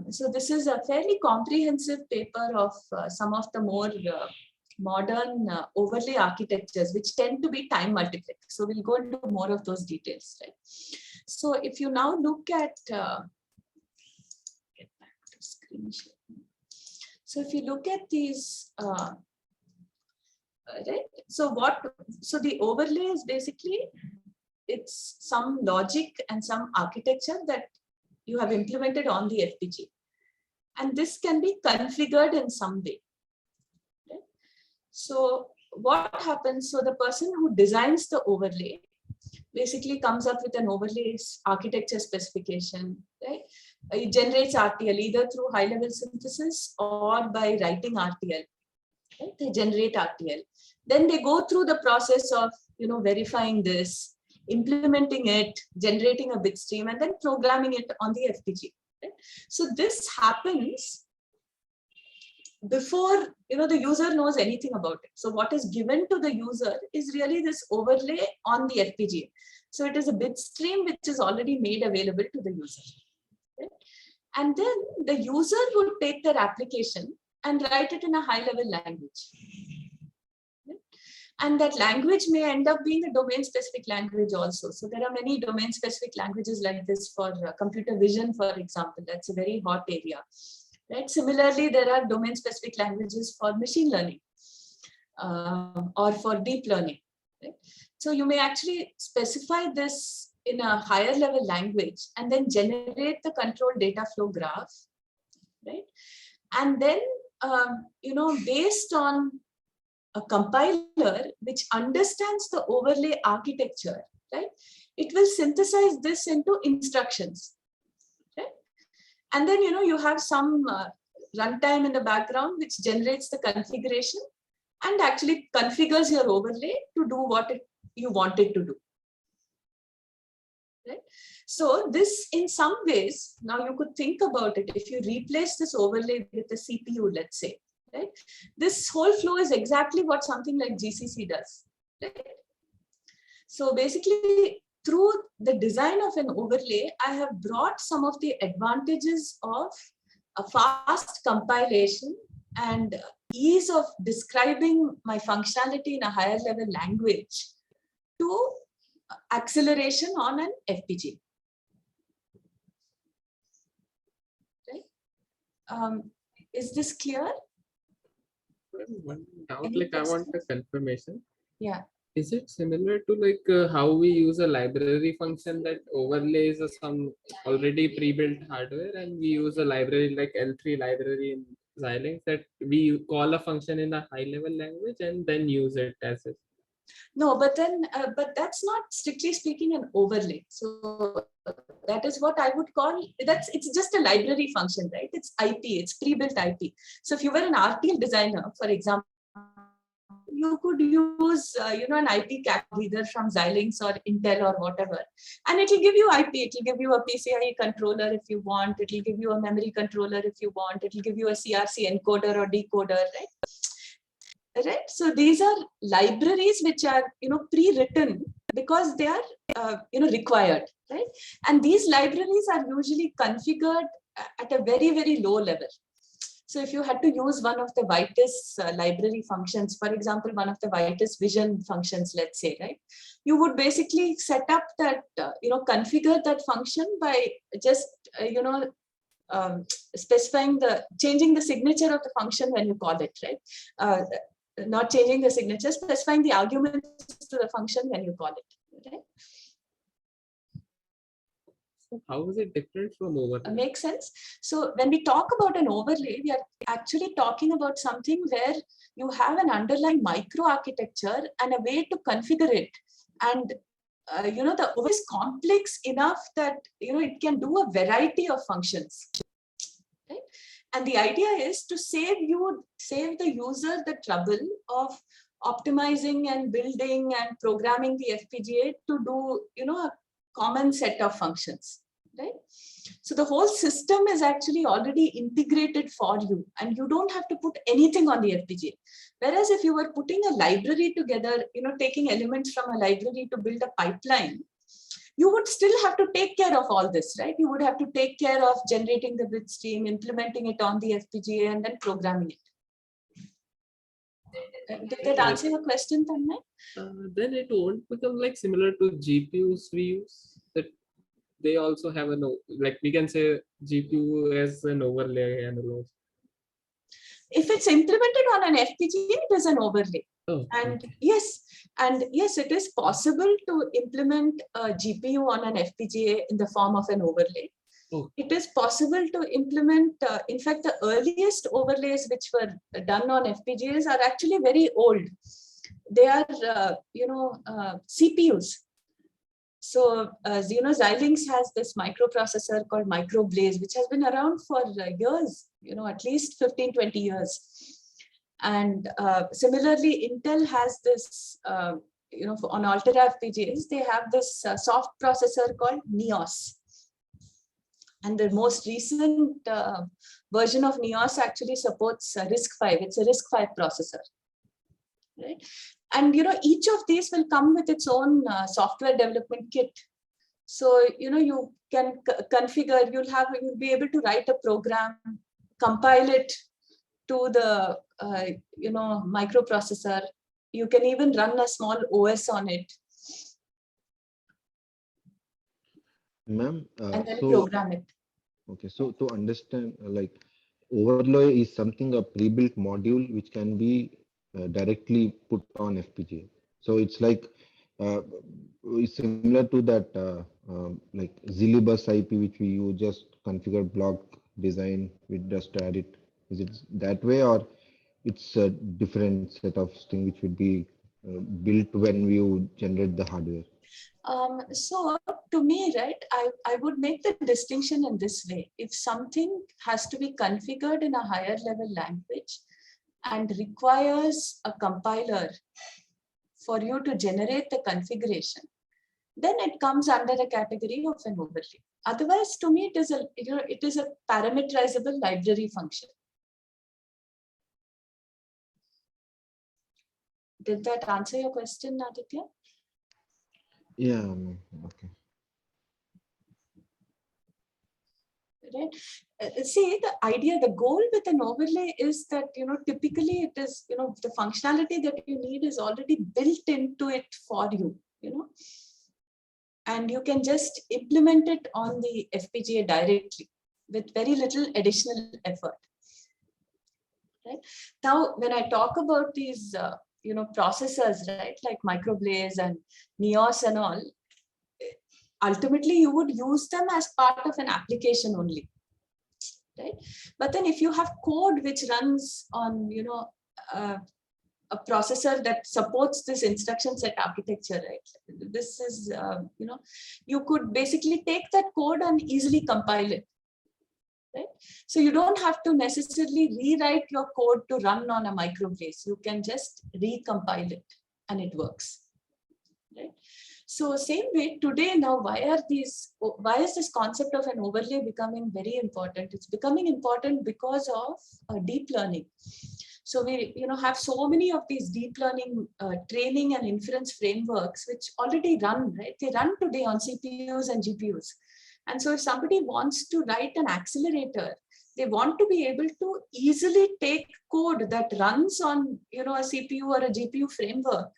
So this is a fairly comprehensive paper of some of the more modern overlay architectures, which tend to be time multiplex. So we'll go into more of those details. Right? So if you now look at, get back to screen sharing. So if you look at these, right? So the overlay is basically, it's some logic and some architecture that you have implemented on the FPGA. And this can be configured in some way. So what happens? So the person who designs the overlay basically comes up with an overlay architecture specification, right? It generates RTL either through high-level synthesis or by writing RTL. Right? They generate RTL. Then they go through the process of verifying this, implementing it, generating a bit stream, and then programming it on the FPGA. Right? So this happens before the user knows anything about it. So what is given to the user is really this overlay on the FPGA. So it is a bit stream which is already made available to the user. Right? And then the user would take their application and write it in a high-level language. Right? And that language may end up being a domain-specific language also. So there are many domain-specific languages like this for computer vision, for example. That's a very hot area. Right? Similarly, there are domain-specific languages for machine learning or for deep learning. Right? So you may actually specify this in a higher level language and then generate the control data flow graph. Right? And then, based on a compiler which understands the overlay architecture, right? It will synthesize this into instructions. And then, you have some runtime in the background which generates the configuration and actually configures your overlay to do what you want it to do. Right? So this, in some ways, now you could think about it. If you replace this overlay with a CPU, let's say, right? This whole flow is exactly what something like GCC does. Right? So basically, through the design of an overlay, I have brought some of the advantages of a fast compilation and ease of describing my functionality in a higher level language to acceleration on an FPGA. Right? Is this clear? One doubt, like I want a confirmation. Yeah. Is it similar to how we use a library function that overlays some already pre-built hardware, and we use a library like L3 library in Xilinx that we call a function in a high-level language and then use it as it? No, but then, but that's not strictly speaking an overlay. So that is what I would call, it's just a library function, right? It's IP, it's pre-built IP. So if you were an RTL designer, for example, you could use, an IP cap either from Xilinx or Intel or whatever, and it will give you IP. It will give you a PCIe controller if you want. It will give you a memory controller if you want. It will give you a CRC encoder or decoder, right? Right. So these are libraries which are, pre-written because they are, required, right? And these libraries are usually configured at a very, very low level. So if you had to use one of the Vitis library functions, for example, one of the Vitis vision functions, let's say, right? You would basically set up that, configure that function by just, changing the signature of the function when you call it, right? Not changing the signature, specifying the arguments to the function when you call it, right? How is it different from overlay? Makes sense. So when we talk about an overlay, we are actually talking about something where you have an underlying microarchitecture and a way to configure it. And, the overlay is complex enough that, it can do a variety of functions. Right? And the idea is to save the user the trouble of optimizing and building and programming the FPGA to do, a common set of functions, right? So the whole system is actually already integrated for you, and you don't have to put anything on the FPGA. Whereas if you were putting a library together, taking elements from a library to build a pipeline, you would still have to take care of all this, right? You would have to take care of generating the bit stream, implementing it on the FPGA, and then programming it. Did that answer your question, Tanmay? Then it won't become like similar to GPUs we use, that they also have like we can say GPU as an overlay analog. If it's implemented on an FPGA, it is an overlay. Oh, and okay. yes, it is possible to implement a GPU on an FPGA in the form of an overlay. Oh. It is possible to implement, in fact, the earliest overlays which were done on FPGAs are actually very old. They are, CPUs. So, Xilinx has this microprocessor called MicroBlaze, which has been around for years, at least 15, 20 years. And similarly, Intel has this, on Altera FPGAs, they have this soft processor called Nios. And the most recent version of Nios actually supports RISC-V. It's a RISC-V processor, right? And, each of these will come with its own software development kit. So, you can configure, you'll be able to write a program, compile it to the, microprocessor. You can even run a small OS on it. Ma'am, And then so program it. okay, so to understand, like overlay is something, a pre-built module which can be directly put on FPGA. So it's like it's similar to that like Zilibus IP, which we use, just configure block design, we just add it. Is it that way, or it's a different set of thing which would be built when you generate the hardware? So to me, right, I would make the distinction in this way. If something has to be configured in a higher level language and requires a compiler for you to generate the configuration, then it comes under the category of an overlay. Otherwise, to me, it is a parameterizable library function. Did that answer your question, Aditya? Yeah, okay. Right. See, the idea, the goal with an overlay is that, typically it is, the functionality that you need is already built into it for you, and you can just implement it on the FPGA directly with very little additional effort. Right. Now, when I talk about these, processors, right, like MicroBlaze and Nios and all, ultimately you would use them as part of an application only, right? But then if you have code which runs on, a processor that supports this instruction set architecture, right? This is, you could basically take that code and easily compile it, right? So you don't have to necessarily rewrite your code to run on a microblaze. You can just recompile it and it works, right? So same way today now, why is this concept of an overlay becoming very important? It's becoming important because of deep learning. So we have so many of these deep learning training and inference frameworks which already run, right? They run today on CPUs and GPUs. And so if somebody wants to write an accelerator, they want to be able to easily take code that runs on a CPU or a GPU framework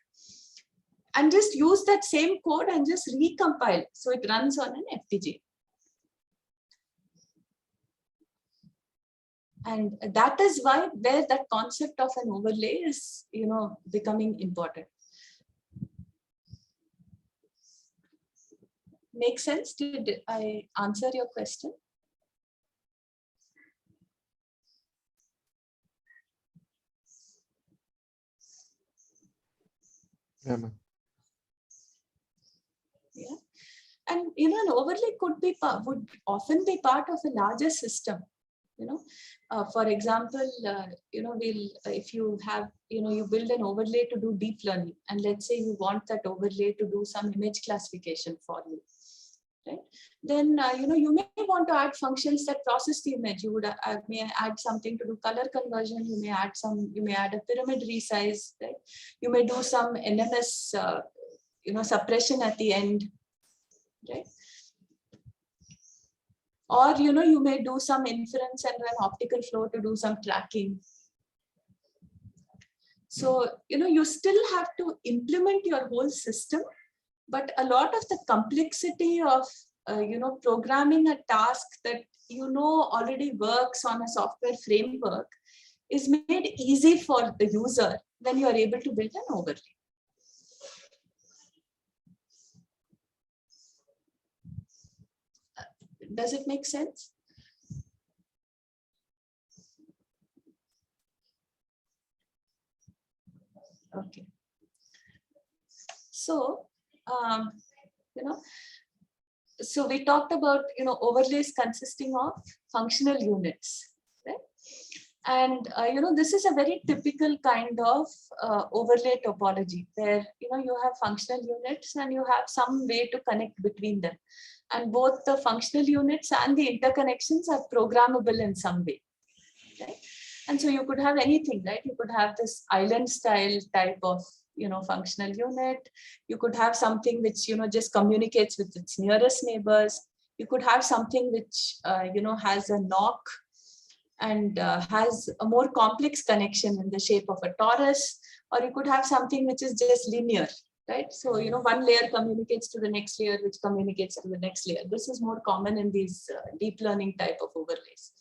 and just use that same code and just recompile. So it runs on an FPGA. And that is where that concept of an overlay is, becoming important. Make sense? Did I answer your question? Yeah, ma'am. Yeah. And an overlay would often be part of a larger system. For example, if you have, you build an overlay to do deep learning, and let's say you want that overlay to do some image classification for you, right? Then, you may want to add functions that process the image. You would may add something to do color conversion. You may add a pyramid resize, right? You may do some NMS, suppression at the end, right? Or, you may do some inference and run optical flow to do some tracking. So, you still have to implement your whole system, but a lot of the complexity of, programming a task that, already works on a software framework is made easy for the user when you are able to build an overlay. Does it make sense? Okay. So, so we talked about, overlays consisting of functional units, right? And, this is a very typical kind of overlay topology where, you have functional units and you have some way to connect between them. And both the functional units and the interconnections are programmable in some way, right? And so you could have anything, right? You could have this island style type of, functional unit. You could have something which, just communicates with its nearest neighbors. You could have something which, has a NOC and has a more complex connection in the shape of a torus, or you could have something which is just linear, right? So, one layer communicates to the next layer, which communicates to the next layer. This is more common in these deep learning type of overlays.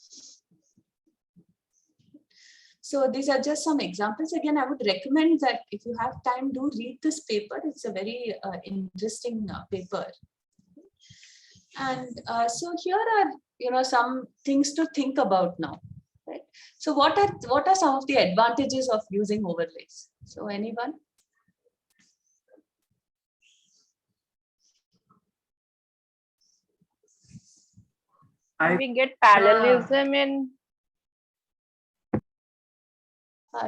So these are just some examples. Again, I would recommend that if you have time, do read this paper. It's a very interesting paper. And so here are, some things to think about now, right? So what are some of the advantages of using overlays? So anyone? We get parallelism in.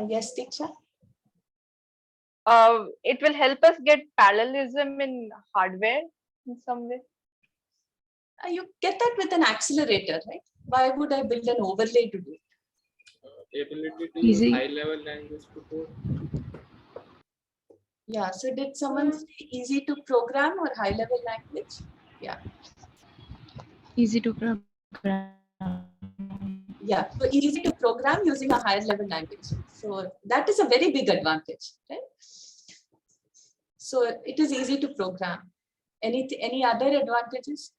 Yes, Diksha. It will help us get parallelism in hardware in some way. You get that with an accelerator, right? Why would I build an overlay to do it? Ability to use high-level language to code. Yeah. So did someone say easy to program or high-level language? Yeah. Easy to program. Yeah. So easy to program using a higher level language. So that is a very big advantage, right? So it is easy to program. Any other advantages?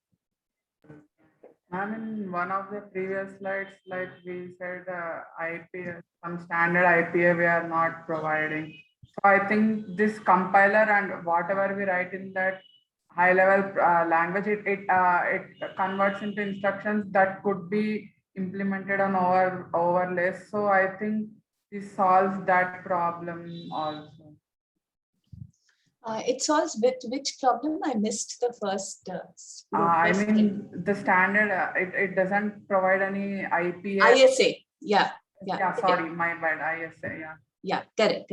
Ma'am, in one of the previous slides, like we said, IPA, some standard IPA we are not providing. So I think this compiler and whatever we write in that high level language, it converts into instructions that could be implemented on overlays. So I think this solves that problem also. It solves with which problem? I missed the first. I first mean, the standard, it doesn't provide any IPA. ISA. Yeah. Yeah, sorry, my bad. ISA, yeah. Yeah, correct.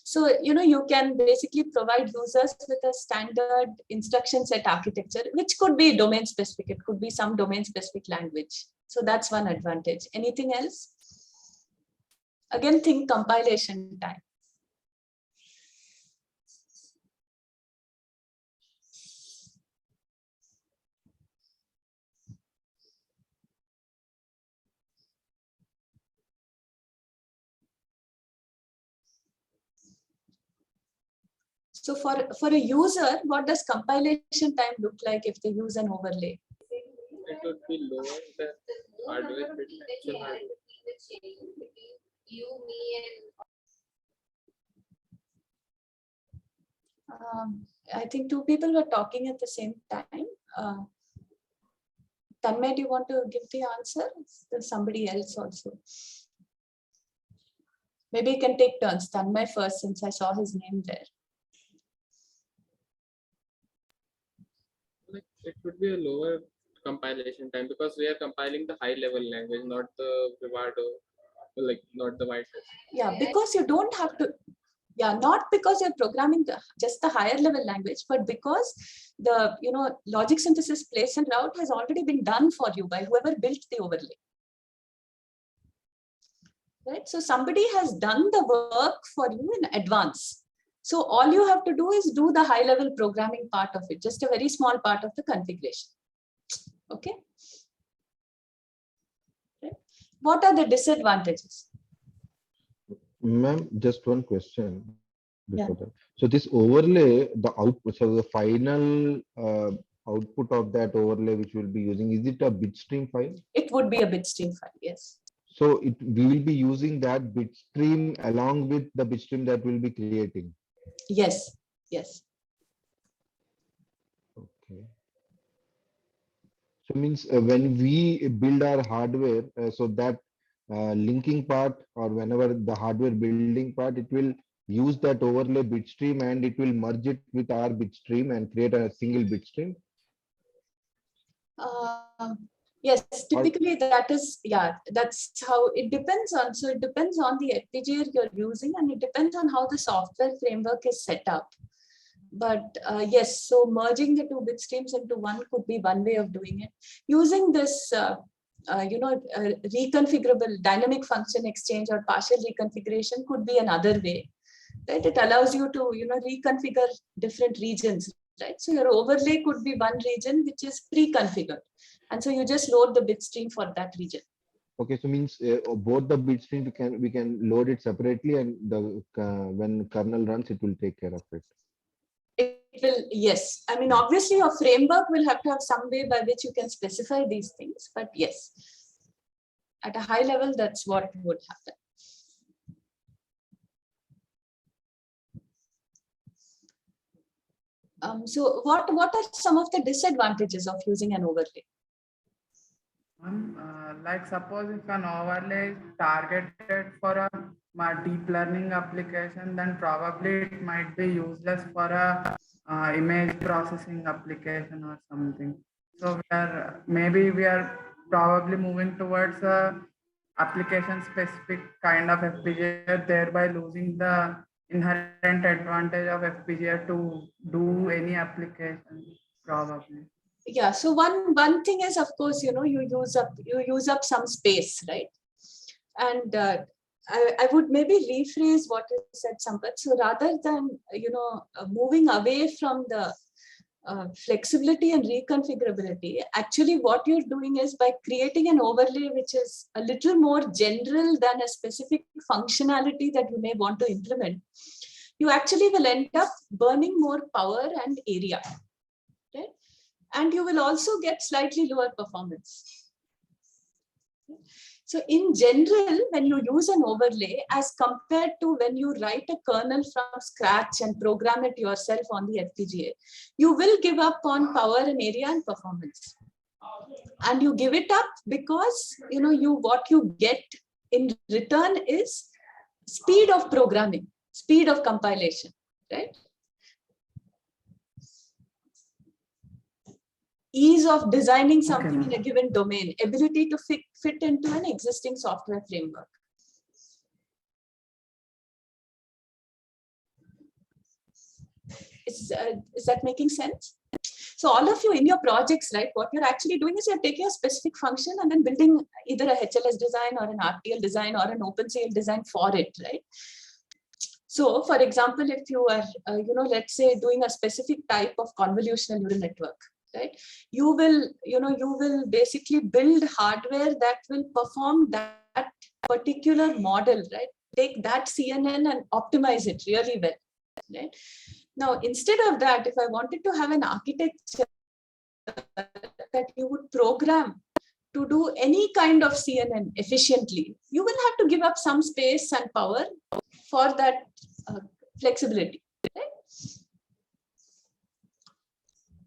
So, you can basically provide users with a standard instruction set architecture, which could be domain specific. It could be some domain specific language. So that's one advantage. Anything else? Again, think compilation time. So for a user, what does compilation time look like if they use an overlay? It would be lower than hardware, but actual hardware. I think two people were talking at the same time. Tanmay, do you want to give the answer? There's somebody else also. Maybe you can take turns. Tanmay first, since I saw his name there. It would be a lower compilation time because we are compiling the high level language, not the Vivado, not the whitelist. Yeah, because you don't have to. Yeah, not because you're programming just the higher level language, but because the logic synthesis place and route has already been done for you by whoever built the overlay. Right? So somebody has done the work for you in advance. So all you have to do is do the high level programming part of it, just a very small part of the configuration. Okay. Right. What are the disadvantages? Ma'am, just one question before that. So this overlay, the output, so the final output of that overlay which we'll be using, is it a bitstream file? It would be a bitstream file, yes. So we will be using that bitstream along with the bitstream that we'll be creating. Yes. Okay. So means when we build our hardware, so that linking part or whenever the hardware building part, it will use that overlay bitstream and it will merge it with our bitstream and create a single bitstream. Yes, typically that is, that's how it depends on. So it depends on the FPGA you're using and it depends on how the software framework is set up. But yes, so merging the two bit streams into one could be one way of doing it. Using this, reconfigurable dynamic function exchange or partial reconfiguration could be another way. Right? It allows you to, reconfigure different regions. Right? So your overlay could be one region which is pre-configured. And so you just load the bit stream for that region. Okay, so means both the bit stream we can load it separately, and the when kernel runs, it will take care of it. It will, yes. I mean, obviously your framework will have to have some way by which you can specify these things, but yes, at a high level, that's what would happen. So what are some of the disadvantages of using an overlay? Like suppose if an overlay is targeted for a deep learning application, then probably it might be useless for a image processing application or something. So maybe we are probably moving towards a application specific kind of FPGA, thereby losing the inherent advantage of FPGA to do any application probably. Yeah, so one thing is, of course, you use up some space, right? And I would maybe rephrase what you said, Sampath. So rather than moving away from the flexibility and reconfigurability, actually what you're doing is by creating an overlay which is a little more general than a specific functionality that you may want to implement, you actually will end up burning more power and area, right? And you will also get slightly lower performance. So in general, when you use an overlay as compared to when you write a kernel from scratch and program it yourself on the FPGA, you will give up on power and area and performance. And you give it up because what you get in return is speed of programming, speed of compilation, right? Ease of designing something in a given domain, ability to fit into an existing software framework. Is that making sense? So all of you in your projects, right, what you're actually doing is you're taking a specific function and then building either a HLS design or an RTL design or an OpenCL design for it, right? So for example, if you are, let's say doing a specific type of convolutional neural network, right, you will basically build hardware that will perform that particular model, right? Take that CNN and optimize it really well, right? Now, instead of that, if I wanted to have an architecture that you would program to do any kind of CNN efficiently, you will have to give up some space and power for that flexibility. Right?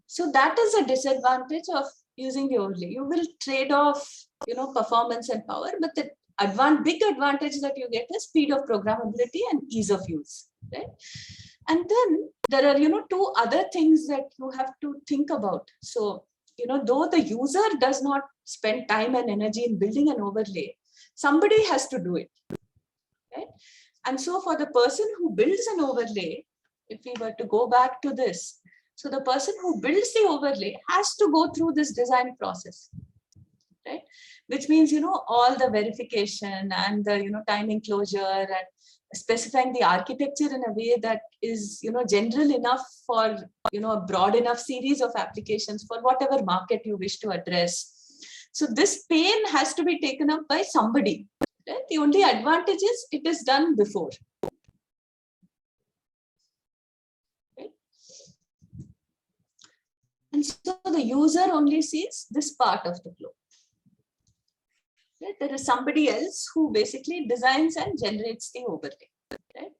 So that is a disadvantage of using the overlay. You will trade off, performance and power, but the big advantage that you get is speed of programmability and ease of use. Right? And then there are, two other things that you have to think about. So, though the user does not spend time and energy in building an overlay, somebody has to do it. Right? And so for the person who builds an overlay, if we were to go back to this, so the person who builds the overlay has to go through this design process, right? Which means, all the verification and the, time enclosure and specifying the architecture in a way that is, general enough for, a broad enough series of applications for whatever market you wish to address. So this pain has to be taken up by somebody. Right? The only advantage is it is done before. Right? And so the user only sees this part of the flow. Right? There is somebody else who basically designs and generates the overlay. Right?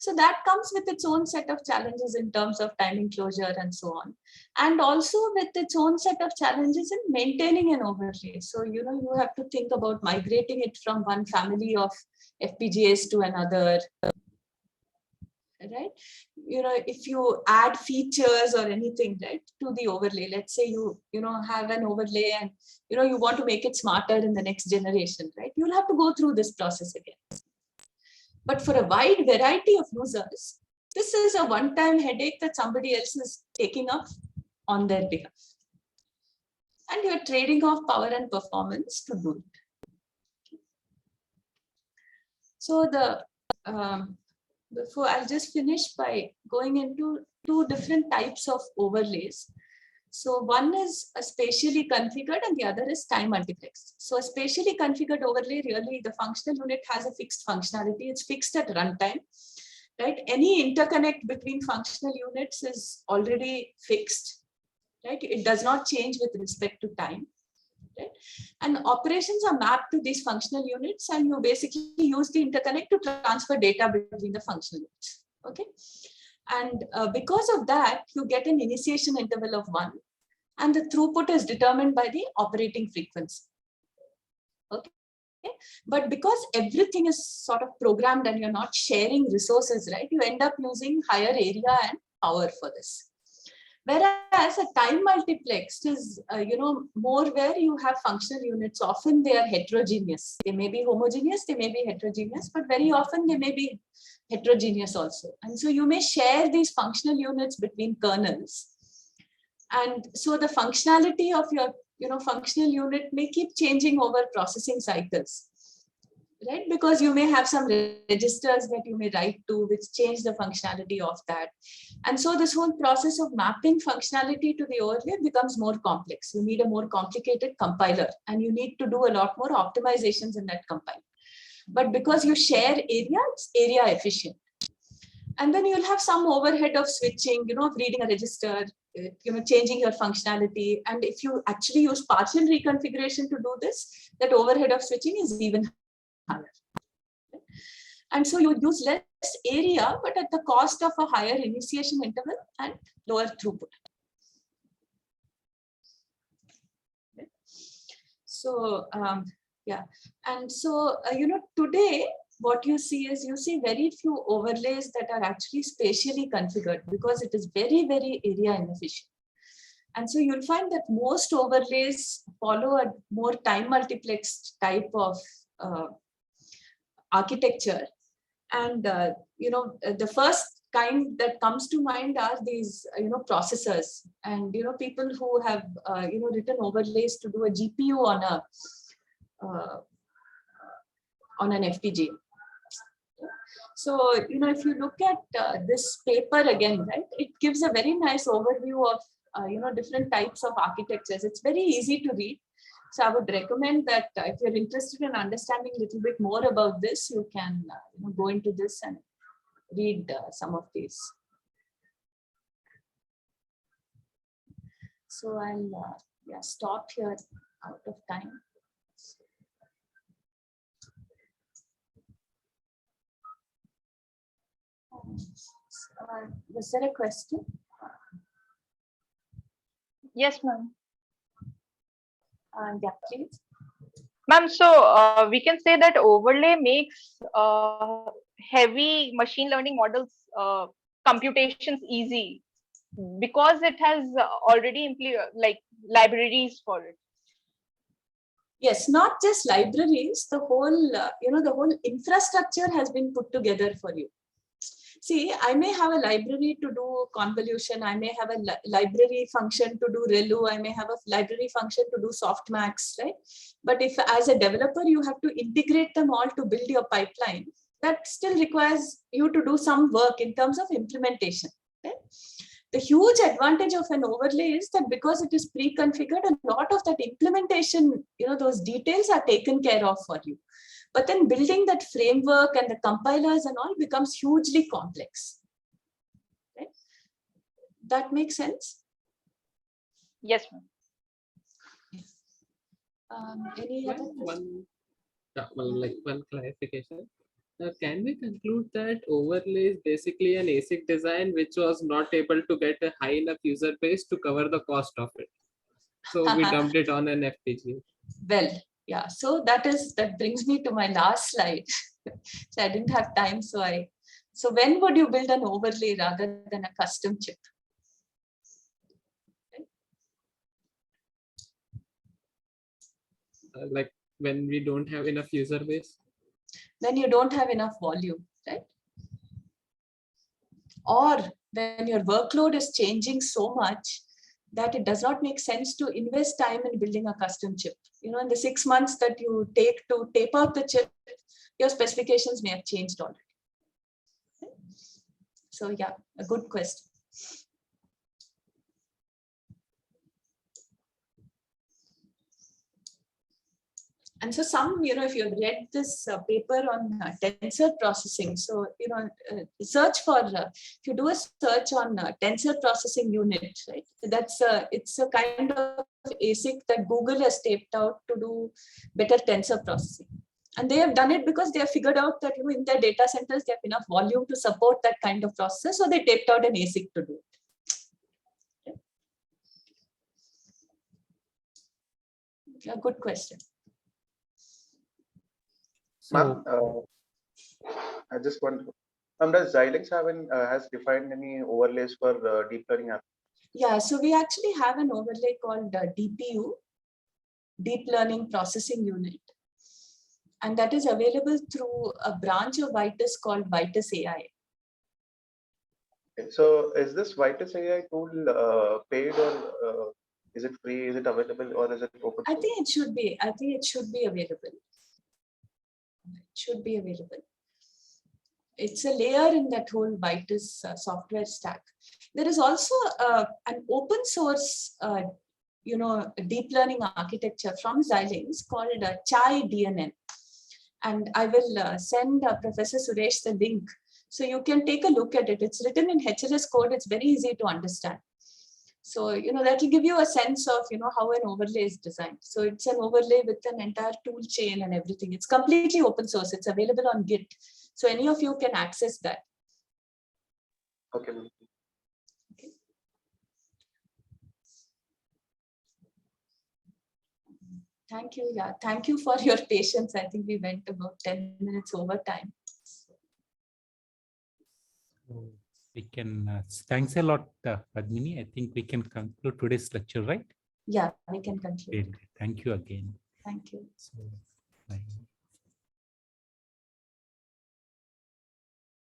So that comes with its own set of challenges in terms of time enclosure and so on. And also with its own set of challenges in maintaining an overlay. So, you have to think about migrating it from one family of FPGAs to another. Right? If you add features or anything, right, to the overlay, let's say you have an overlay and, you want to make it smarter in the next generation, right? You'll have to go through this process again. But for a wide variety of users, this is a one-time headache that somebody else is taking up on their behalf. And you're trading off power and performance to do it. So before I'll just finish by going into two different types of overlays. So one is a spatially configured and the other is time multiplexed. So a spatially configured overlay, really the functional unit has a fixed functionality. It's fixed at runtime, right? Any interconnect between functional units is already fixed, right? It does not change with respect to time. Right? And operations are mapped to these functional units and you basically use the interconnect to transfer data between the functional units. Okay. And because of that, you get an initiation interval of 1 and the throughput is determined by the operating frequency. Okay. But because everything is sort of programmed and you're not sharing resources, right? You end up using higher area and power for this. Whereas a time multiplexed is, more where you have functional units. Often they are heterogeneous. They may be homogeneous, they may be heterogeneous, but very often they may be heterogeneous also. And so you may share these functional units between kernels. And so the functionality of your, functional unit may keep changing over processing cycles. Right? Because you may have some registers that you may write to which change the functionality of that. And so this whole process of mapping functionality to the overlay becomes more complex. You need a more complicated compiler and you need to do a lot more optimizations in that compiler. But because you share area, it's area efficient. And then you'll have some overhead of switching, of reading a register, changing your functionality. And if you actually use partial reconfiguration to do this, that overhead of switching is even higher. And so you use less area, but at the cost of a higher initiation interval and lower throughput. So, yeah. And so, today, what you see very few overlays that are actually spatially configured because it is very, very area inefficient. And so you'll find that most overlays follow a more time multiplexed type of architecture. And the first kind that comes to mind are these processors, and people who have written overlays to do a GPU on an FPGA. So if you look at this paper again, right, it gives a very nice overview of different types of architectures. It's very easy to read. So I would recommend that if you're interested in understanding a little bit more about this, you can go into this and read some of these. So I'll stop here out of time. Was there a question? Yes, ma'am. Yeah, please. Ma'am, so we can say that overlay makes heavy machine learning models computations easy because it has already like libraries for it. Yes, not just libraries, the whole the whole infrastructure has been put together for you. See, I may have a library to do convolution. I may have a library function to do ReLU. I may have a library function to do softmax, right? But if as a developer, you have to integrate them all to build your pipeline, that still requires you to do some work in terms of implementation. Okay? The huge advantage of an overlay is that because it is pre-configured, a lot of that implementation, those details are taken care of for you. But then building that framework and the compilers and all becomes hugely complex. Right? That makes sense? Yes, ma'am. Any other question? One clarification. Can we conclude that overlay is basically an ASIC design which was not able to get a high enough user base to cover the cost of it? So we dumped it on an FPGA. Well, yeah, so that brings me to my last slide. So I didn't have time, so when would you build an overlay rather than a custom chip? Like when we don't have enough user base? When you don't have enough volume, right? Or when your workload is changing so much that it does not make sense to invest time in building a custom chip. In the 6 months that you take to tape out the chip, your specifications may have changed already. So yeah, a good question. And so if you have read this paper on tensor processing, so, search for, if you do a search on tensor processing unit, right? It's a kind of ASIC that Google has taped out to do better tensor processing. And they have done it because they have figured out that, in their data centers, they have enough volume to support that kind of processor. So they taped out an ASIC to do it. Okay. A good question. Ma'am, I just want to, does Xilinx has defined any overlays for deep learning apps? Yeah, so we actually have an overlay called DPU, Deep Learning Processing Unit. And that is available through a branch of Vitis called Vitis AI. Okay, so is this Vitis AI tool paid, or is it free? Is it available, or is it open source? I think it should be available. It should be available. It's a layer in that whole Vitis software stack. There is also an open source, deep learning architecture from Xilinx called Chai DNN. And I will send Professor Suresh the link. So you can take a look at it. It's written in HLS code. It's very easy to understand. So, that will give you a sense of, how an overlay is designed. So it's an overlay with an entire tool chain and everything. It's completely open source. It's available on Git. So any of you can access that. Okay. Thank you. Yeah, thank you for your patience. I think we went about 10 minutes over time. So we can, thanks a lot, Padmini. I think we can conclude today's lecture, right? Yeah, we can conclude. Great. Thank you again. Thank you. So, bye.